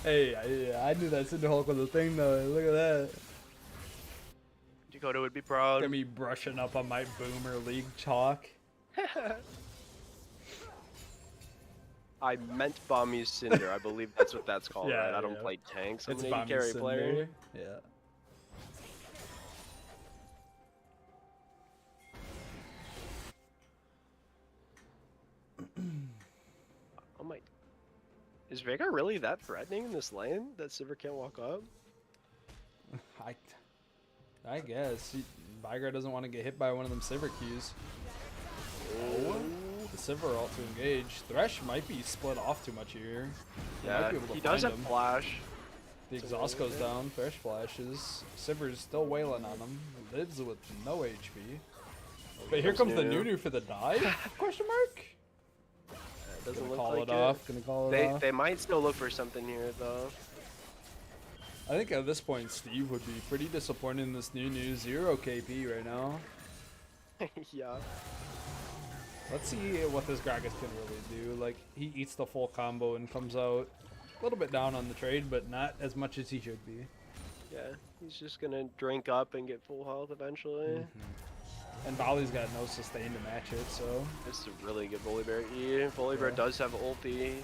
Hey, I knew that Cinder Hulk was a thing though. Look at that. Dakota would be proud. Got me brushing up on my boomer league chalk. I meant Bomby Cinder. I believe that's what that's called, Yeah, right? I don't yeah. play tanks. I'm It's an AD Bomb carry Cinder. player. Yeah. Oh my. Is Veigar really that threatening in this lane that Sivir can't walk up? I guess. Vigar doesn't want to get hit by one of them Sivir Qs. Oh. The Sivir ult to engage. Thresh might be split off too much here. He might Yeah, be able to he does have find him. flash. The exhaust goes down, Thresh flashes. Sivir's still wailing on him. Lives with no HP. But here comes the Nunu for the dive? Question mark? Doesn't Gonna look call like it off. Gonna call it off. They might still look for something here though. I think at this point, Steve would be pretty disappointed in this new 0 KP right now. Yeah. Let's see what this Gragas can really do. Like, he eats the full combo and comes out a little bit down on the trade, but not as much as he should be. Yeah, he's just gonna drink up and get full health eventually. And Volley's got no sustain to match it, so... This is a really good Volibear E. Volibear Yeah. does have ulti.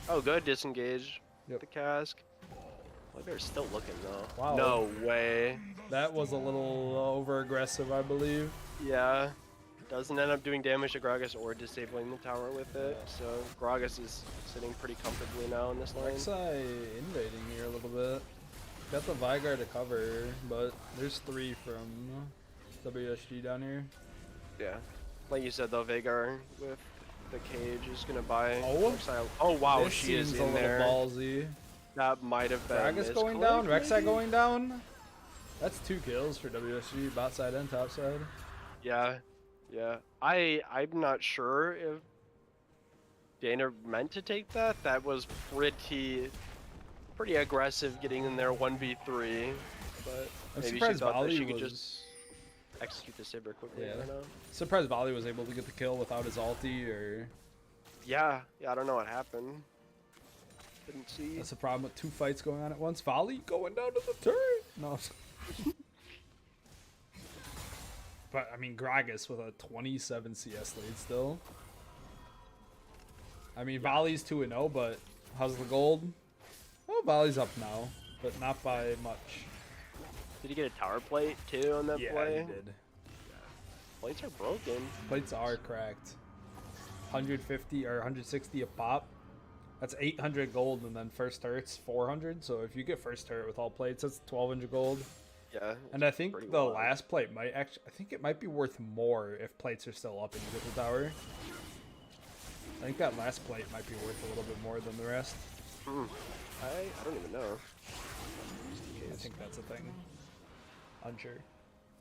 Oh, good disengage. Yep. The cask. Volibear's still looking though. Wow. No way. That was a little over-aggressive, I believe. Yeah. Doesn't end up doing damage to Gragas or disabling the tower with it. So Gragas is sitting pretty comfortably now in this lane. Rek'Sai invading here a little bit. Got the Veigar to cover, but there's 3 from WSG down here. Yeah. Like you said though, Veigar with the cage is gonna buy. Oh. Rek'Sai. Oh wow, This she is seems a in little there. ballsy. That might have been. Gragas going misclick, down, Rek'Sai maybe? going down. That's 2 kills for WSG, bot side and top side. Yeah, yeah. I'm not sure if Dana meant to take that. That was pretty aggressive getting in there 1v3. But I'm maybe she surprised thought that Volley she could was... just execute the saber quickly. Yeah. I don't know. Surprised Volley was able to get the kill without his ulti, or... Yeah, I don't know what happened. Didn't see. That's the problem with 2 fights going on at once. Volley going down to the turret! No. But, I mean, Gragas with a 27 CS lead still. I mean, Volley's 2-0, but how's the gold? Oh, Volley's up now, but not by much. Did he get a tower plate too on that Yeah, play? he did. Plates are broken. Plates are cracked. 150 or 160 a pop. That's 800 gold, and then first turret's 400. So if you get first turret with all plates, that's 1200 gold. Yeah. And I think pretty the wild. last plate might actually, I think it might be worth more if plates are still up and you get the tower. I think that last plate might be worth a little bit more than the rest. I don't even know. I think that's a thing. Unsure.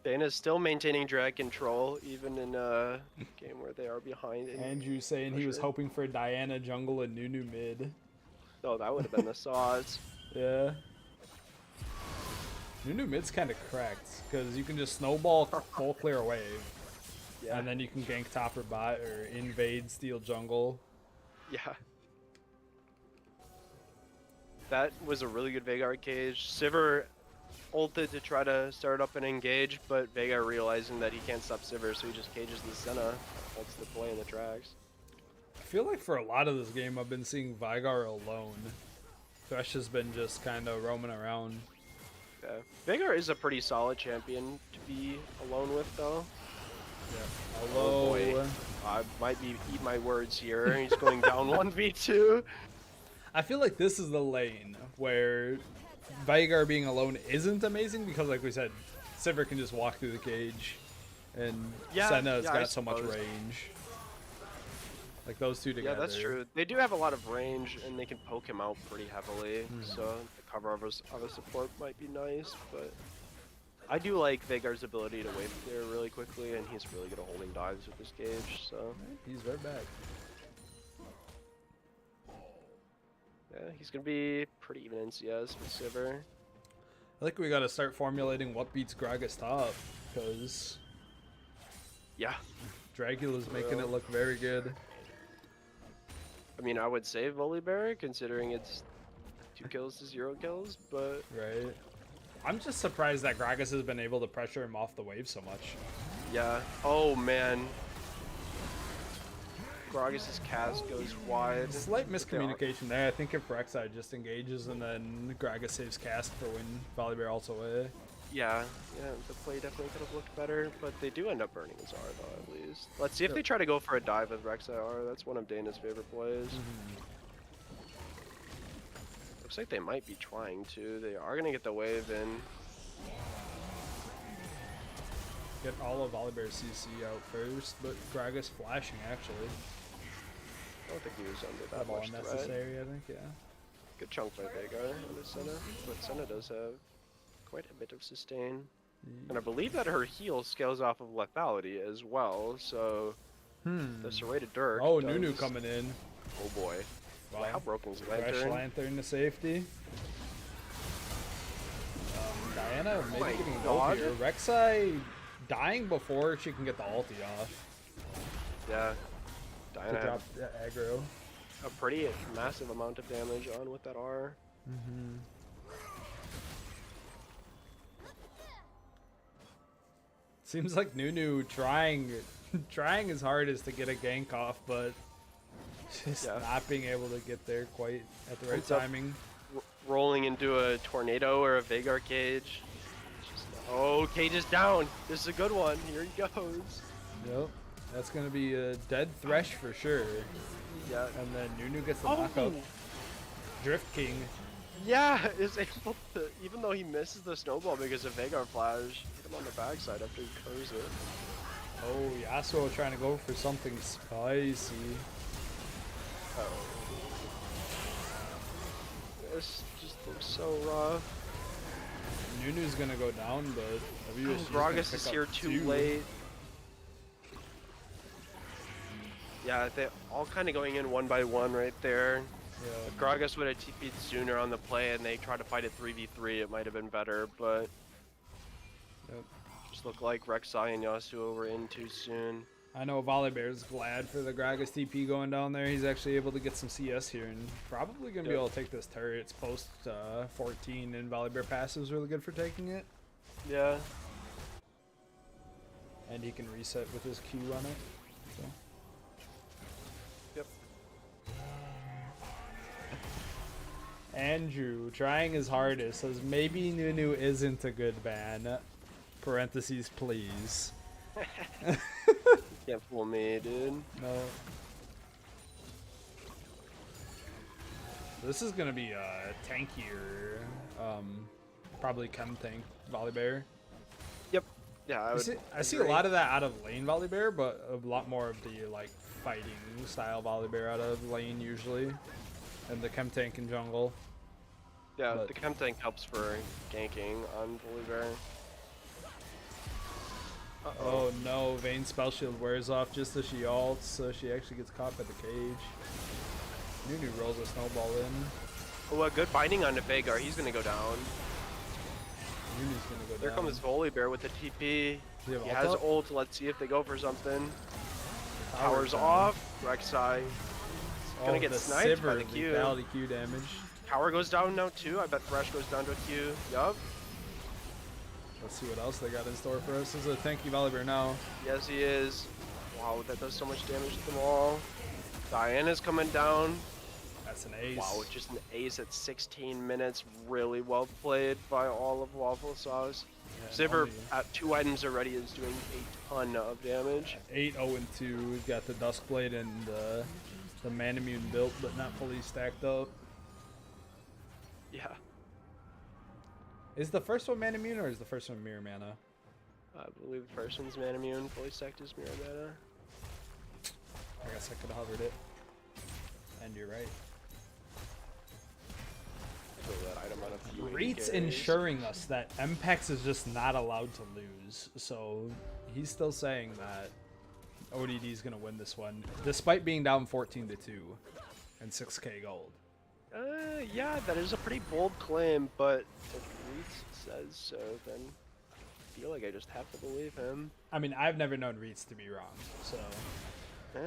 Dana's still maintaining drag control, even in a game where they are behind. Andrew saying he was sure. hoping for Diana jungle and Nunu mid. Oh, that would have been the sauce. Yeah. Nunu mid's kind of cracked because you can just snowball full clear wave, Yeah. and then you can gank top or bot or invade steal jungle. Yeah. That was a really good Veigar cage. Sivir ulted to try to start up and engage, but Veigar realizing that he can't stop Sivir, so he just cages the Senna. Ults the play in the tracks. I feel like for a lot of this game, I've been seeing Veigar alone. Thresh has been just kind of roaming around. Yeah. Veigar is a pretty solid champion to be alone with, though. Yeah. Oh, Although, boy. I might be eat my words here. He's going down 1v2. I feel like this is the lane where Veigar being alone isn't amazing because, like we said, Sivir can just walk through the cage, and Yeah, Senna's yeah, I got so much suppose. range. Like those two together. Yeah, that's true. They do have a lot of range, and they can poke him out pretty heavily. So the cover of a support might be nice, but I do like Veigar's ability to wave clear really quickly, and he's really good at holding dives with this gauge. So He's right back. yeah, he's gonna be pretty even in CS with Sivir. I think we gotta start formulating what beats Gragas top, because Yeah, Dracula's making it look very good. I mean I would say Volibear considering it's 2 kills to 0 kills, but Right. I'm just surprised that Gragas has been able to pressure him off the wave so much. yeah. Oh man. Gragas' cast goes wide. Slight miscommunication there. I think if Rek'Sai just engages and then Gragas saves cast for when Volibear also away. Yeah, the play definitely could have looked better, but they do end up burning his R though, at least. Let's see if they try to go for a dive with Rek'Sai R. That's one of Dana's favorite plays. Looks like they might be trying to. They are gonna get the wave in. Get all of Volibear's CC out first, but Gragas flashing actually. I don't think he was under that That all much threat. unnecessary, I think, yeah. Good chunk by Veigar on the Senna, but Senna does have quite a bit of sustain. And I believe that her heal scales off of lethality as well, so the serrated Dirk Oh, does... Nunu coming in. Oh boy. Wow. How broken is Fresh Lantern? Lantern to safety. Diana maybe my getting a go God. here. Rek'Sai dying before she can get the ulti off Yeah. to Diana had drop the aggro. a pretty massive amount of damage on with that R. Mm-hmm. Seems like Nunu trying his hardest to get a gank off, but just Yeah. not being able to get there quite at the right Ends up timing. Rolling into a tornado or a Veigar cage. Just, oh, cage is down. This is a good one. Here he goes. Yep, that's gonna be a dead Thresh for sure. Yeah. And then Nunu gets the Oh. knockup. Drift King. Yeah, is able to, even though he misses the snowball because of Veigar flash, hit him on the backside after he curves it. Oh, Yasuo trying to go for something spicy. Uh-oh. This just looks so rough. Nunu's gonna go down, but WSG 's gonna Gragas pick is up here too two. late. Yeah, they all kind of going in one by one right there. Yeah. If Gragas would have TP'd sooner on the play and they tried to fight a 3v3, it might have been better, but Yep. just looked like Rek'Sai and Yasuo were in too soon. I know Volibear's glad for the Gragas TP going down there. He's actually able to get some CS here and probably going to be Yep. able to take this turret. It's post 14 and Volibear passive is really good for taking it. Yeah. And he can reset with his Q on it. So. Yep. Andrew trying his hardest says maybe Nunu isn't a good ban. Parentheses, please. Can't fool me, dude. No. This is gonna be tankier. Probably chem tank Volibear. Yep. Yeah, I I would. see a lot of that out of lane Volibear, but a lot more of the like fighting style Volibear out of lane usually, and the chem tank in jungle. Yeah, but- the chem tank helps for ganking on Volibear. Oh no, Vayne's spell shield wears off just as she ults, so she actually gets caught by the cage. Nunu rolls a snowball in. Oh, a good binding on the Veigar. He's gonna go down. Nunu's gonna go There down. comes Volibear with the TP. Does he have He ult has up? ult. Let's see if they go for something. Power's Powers down. off. Rek'Sai. Gonna get the sniped by Sivir the Q. lethality Q damage. Power goes down now too. I bet Thresh goes down to a Q. Yup. Let's see what else they got in store for us. This is a tanky Volibear now. Yes, he is. Wow, that does so much damage to them all. Diana's coming down. That's an ace. Wow, just an ace at 16 minutes. Really well played by all of Waffle Sauce. Yeah, Sivir only at 2 items already is doing a ton of damage. 8-0-2. We've got the Duskblade and the Manamune built, but not fully stacked up. Yeah, Is the first one Manamune or is the first one Mirror Mana? I believe the first one's Manamune, fully stacked is Mirror Mana. I guess I could have hovered it. And you're right. Throw that item on a few Reed's carries. ensuring us that MPEX is just not allowed to lose. So he's still saying that ODD is going to win this one, despite being down 14-2 and 6k gold. Yeah, that is a pretty bold claim, but if Reeds says so, then I feel like I just have to believe him. I mean, I've never known Reeds to be wrong, so Yeah,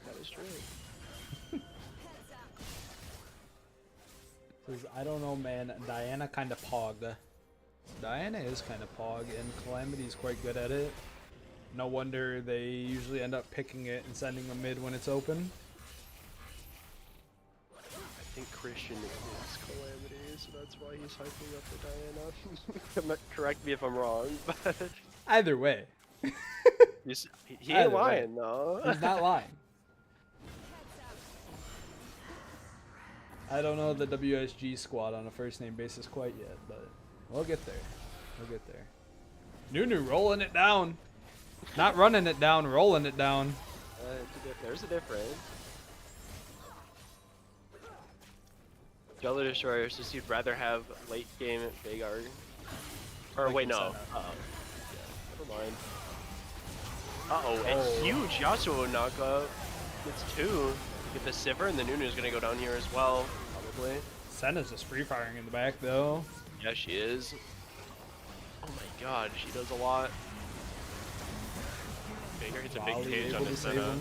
that is true. says, I don't know, man. Diana kind of pog. Diana is kind of pog, and Calamity's quite good at it. No wonder they usually end up picking it and sending a mid when it's open. I think Christian is Calamity, so that's why he's hyping up for Diana. Correct me if I'm wrong, but Either way, he Either ain't way. lying, no. he's not lying. I don't know the WSG squad on a first name basis quite yet, but we'll get there. We'll get there. Nunu rolling it down. Not running it down, rolling it down. There's a difference. Jelly Destroyer says you'd rather have late game Veigar. Or Like wait, you no. said, Uh-oh. Yeah, never mind. Uh-oh, Oh. a huge Yasuo knockup. It's 2. Get the Sivir, and the Nunu's gonna go down here as well, probably. Senna's just free firing in the back though. Yeah, she is. Oh my god, she does a lot. Veigar hits a big Volley cage on able to his save Senna. him.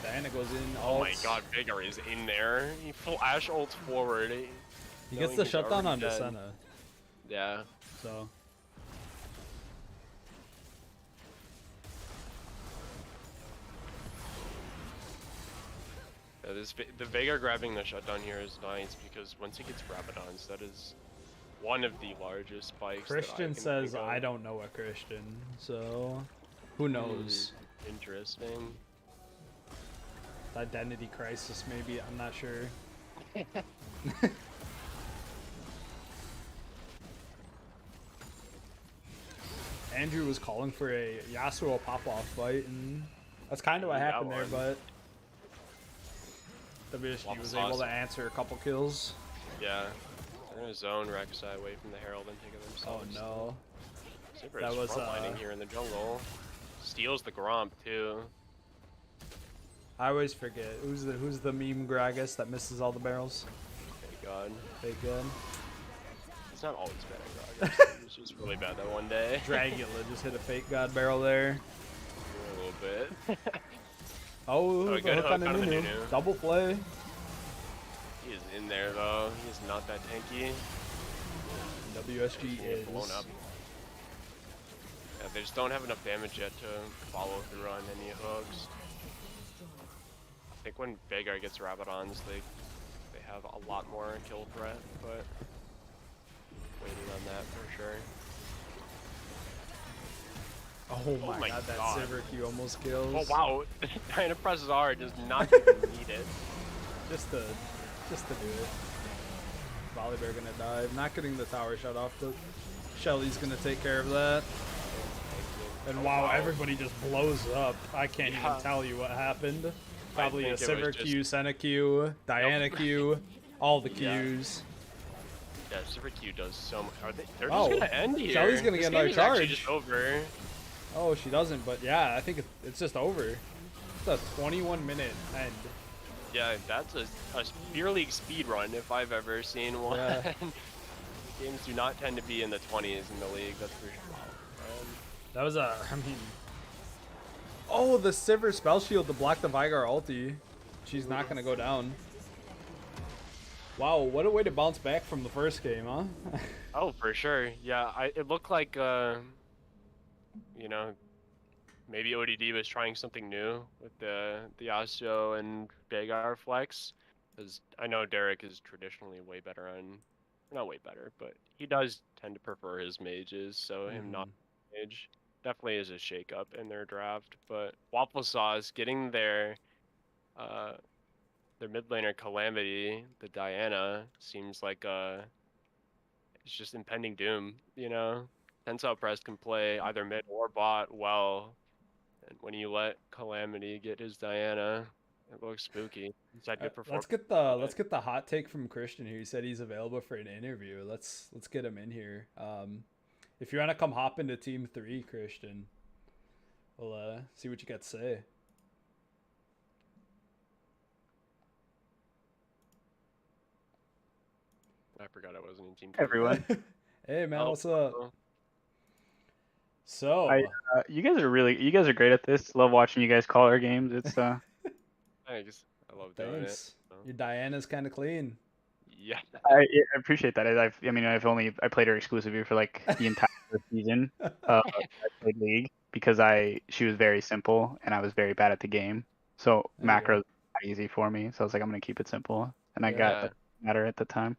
Diana goes in. Oh my Ults. god, Veigar is in there. He flash ults forward. He gets knowing the he's shutdown already on dead. Senna. Yeah. So. Yeah, the Veigar grabbing the shutdown here is nice because once he gets Rabadons, that is one of the largest spikes. Christian says, I don't know a Christian, so who knows? Interesting. Identity crisis, maybe. I'm not sure. Andrew was calling for a Yasuo pop-off fight, and that's kind of what We got happened there, one. but WSG Waffle was able sauce. to answer a couple kills. Yeah. They're gonna zone Rek'Sai away from the Herald and take it Oh themselves. no. Sivir That is was, frontlining here in the jungle. Steals the Gromp too. I always forget. Who's the meme Gragas that misses all the barrels? Thank god. Fake good. It's not always bad at Gragas. It's just really bad that one day. Dragula just hit a fake god barrel there. A little bit. Oh, the good hook on hook the on the Nunu. Nunu. Double play. He is in there though. He's not that tanky. WSG He's is blown up. Yeah, they just don't have enough damage yet to follow through on any hooks. I think when Veigar gets Rabadons, they have a lot more kill threat, but waiting on that for sure. Oh my, my god, that God. Sivir Q almost kills. Oh wow, Diana presses R, does not even need it. Just to do it. Volibear gonna dive. Not getting the tower shut off, but Shelly's gonna take care of that. And wow, everybody just blows up. I can't even tell you what happened. Probably a think it was Sivir Q, Senna Q, Diana Q, all the Qs. Yeah, Super Q does so much. They're Oh, just gonna end here. Shelly's gonna This get another game is actually charge. just over. Oh, she doesn't, but yeah, I think it's just over. It's a 21-minute end. Yeah, that's a Beer League speed run if I've ever seen one. Yeah. Games do not tend to be in the 20s in the league, that's for sure. That was I mean... Oh, the Sivir spell shield to block the Veigar ulti. She's not gonna go down. Wow, what a way to bounce back from the first game, huh? Oh, for sure. Yeah, it looked like, you know, maybe ODD was trying something new with the Yasuo and Veigar flex. Because I know Derek is traditionally way better on, not way better, but he does tend to prefer his mages, so him not mage definitely is a shakeup in their draft. But Waffle Sauce getting their mid laner Calamity, the Diana, seems like it's just impending doom, you know? Tensile Press can play either mid or bot well, and when you let Calamity get his Diana, it looks spooky. He's had good performance. Let's get the hot take from Christian here. He said he's available for an interview. Let's get him in here. If you want to come hop into Team 3, Christian, we'll see what you got to say. I forgot I wasn't in Team 3. Everyone. Hey man, Oh, what's up? oh. So You guys are great at this. Love watching you guys call our games. It's Thanks. I love doing it. thanks. Your Diana's kind of clean. Yeah. I appreciate that. I played her exclusively for like the entire season. I played League because she was very simple and I was very bad at the game. So There you go. macros were easy for me. So I was like, I'm gonna keep it simple, and I Yeah. got matter at the time.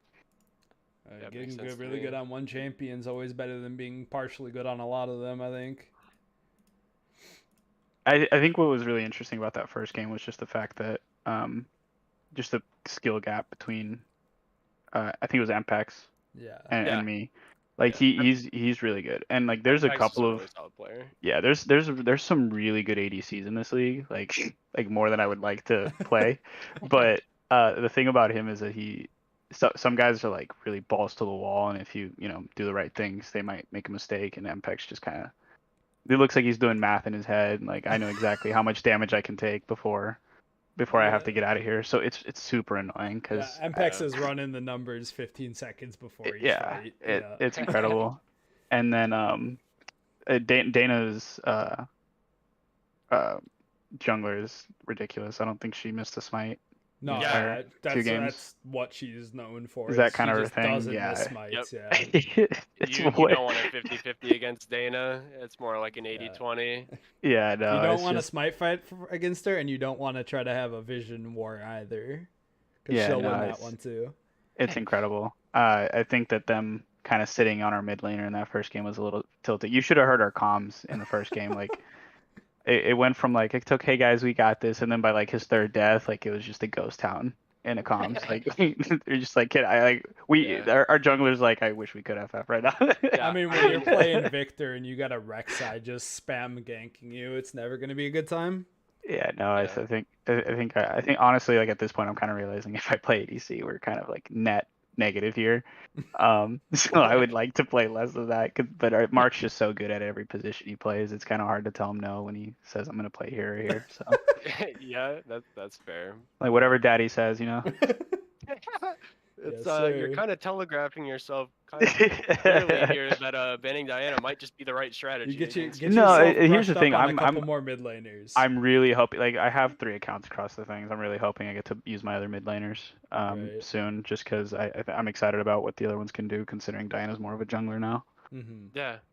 Yeah, Getting makes sense good, to really me. good on one champion's always better than being partially good on a lot of them, I think. I think what was really interesting about that first game was just the fact that just the skill gap between I think it was Ampex Yeah. and me. Like Yeah. he's really good. And like there's a Max is couple really of solid player. yeah, there's some really good ADCs in this league, like more than I would like to play. But the thing about him is that some guys are like really balls to the wall, and if you do the right things, they might make a mistake, and Ampex just kind of it looks like he's doing math in his head. Like I know exactly how much damage I can take before before I have Yeah. to get out of here. So it's super annoying Yeah, because Mpex is running the numbers 15 seconds before each yeah, fight. Yeah. it's incredible. And then Dana's uh jungler is ridiculous. I don't think she missed a smite the No, Yeah. entire yeah, two that's games. what she's known for. Is that She kind of her just thing? doesn't miss Yeah. smites. Yep. Yeah. It's You way, don't want a 50-50 against Dana. It's more like an 80-20. yeah, You no, don't it's want to just smite fight against her, and you don't want to try to have a vision war either, because yeah, she'll no, win that one too. it's incredible. I think that them kind of sitting on our mid laner in that first game was a little tilted. You should have heard our comms in the first game. Like it went from like it took, hey guys, we got this, and then by like his third death, like it was just a ghost town in the comms. Like they're just like, kid, I like Yeah. our jungler's like, I wish we could FF right now. Yeah. I mean, when you're playing Victor and you got a Rek'Sai just spam ganking you, it's never gonna be a good time. Yeah, no, I Yeah. think honestly, like at this point, I'm kind of realizing if I play ADC, we're kind of like net negative here. So I would like to play less of that. But Mark's just so good at every position he plays. It's kind of hard to tell him no when he says I'm gonna play here or here. So Yeah, that's fair. like whatever Daddy says, you know. It's Yes, you're sir. kind of telegraphing yourself kind of clearly here that banning Diana might just be the right strategy. You get against No, yourself here's the brushed thing, up on a I'm- couple more mid laners. I'm really hoping, like, I have 3 accounts across the things. I'm really hoping I get to use my other mid laners Right. soon, just because I'm excited about what the other ones can do, considering Diana's more of a jungler now. Mm-hmm.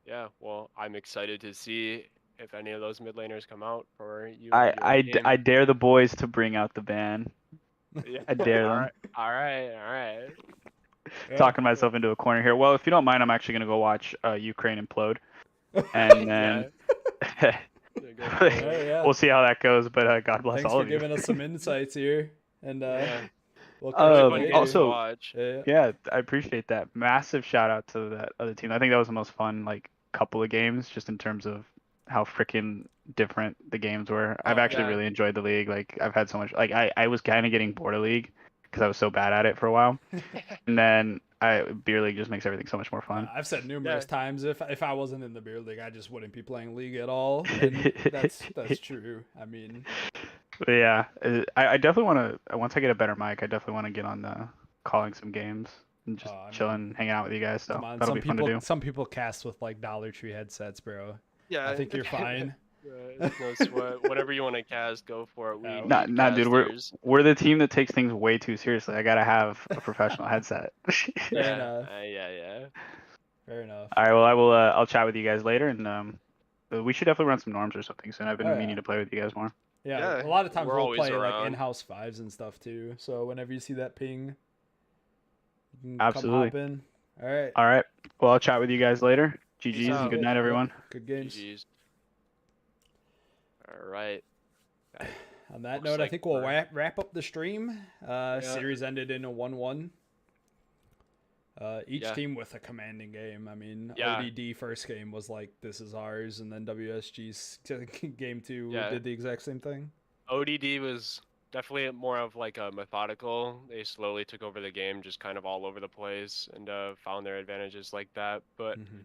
Yeah. Well, I'm excited to see if any of those mid laners come out for you. I, in your I, game. I dare the boys to bring out the ban. Yeah. I dare All them. right. All right. Yeah. Talking myself into a corner here. Well, if you don't mind, I'm actually gonna go watch Ukraine implode, and then Yeah, go for it. Yeah. we'll see how that goes. But God bless Thanks all for of you. giving us some insights here, and Yeah. we'll Really catch you fun later. games to also- watch. Yeah. Yeah, I appreciate that. Massive shout out to that other team. I think that was the most fun like couple of games, just in terms of how freaking different the games were. I've Oh, actually yeah. really enjoyed the league. Like I've had so much. Like I was kind of getting bored of league because I was so bad at it for a while, and then beer league just makes everything so much more fun. I've said numerous times if I wasn't in the beer league, I just wouldn't be playing league at all, and that's true. I mean, But yeah, I definitely want to. Once I get a better mic, I definitely want to get on the calling some games and just I mean, chilling, hanging out with you guys. So come on, that'll some be fun to do. people cast with like Dollar Tree headsets, bro. Yeah. I think you're fine. No sweat. Whatever you want to cast, go for it. We Yeah. need Nah, dude, casters. we're the team that takes things way too seriously. I gotta have a professional headset. Fair enough. Yeah. Fair enough. All right, well, I will. I'll chat with you guys later, and we should definitely run some norms or something soon. I've been Oh, meaning yeah. to play with you guys more. Yeah, Yeah, a lot of times we're we'll always play like around. in-house fives and stuff too. So whenever you see that ping, you can Absolutely. come hop in. All right. All right, well, I'll chat with you guys later. Peace GG's and out. good night, everyone. Good games. GG's. All right. On that Looks note, I like think we'll we're- wrap up the stream. Series ended in a 1-1. Each Yeah. team with a commanding game. I mean, Yeah. ODD first game was like, this is ours, and then WSG's game 2 Yeah. did the exact same thing. ODD was definitely more of like a methodical. They slowly took over the game, just kind of all over the place, and found their advantages like that. But Mhm.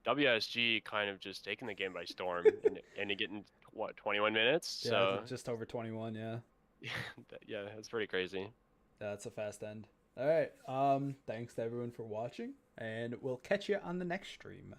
WSG kind of just taking the game by storm and getting what 21 minutes. Yeah, So just over 21, yeah. yeah, that's pretty crazy. That's a fast end. All right. Thanks to everyone for watching, and we'll catch you on the next stream.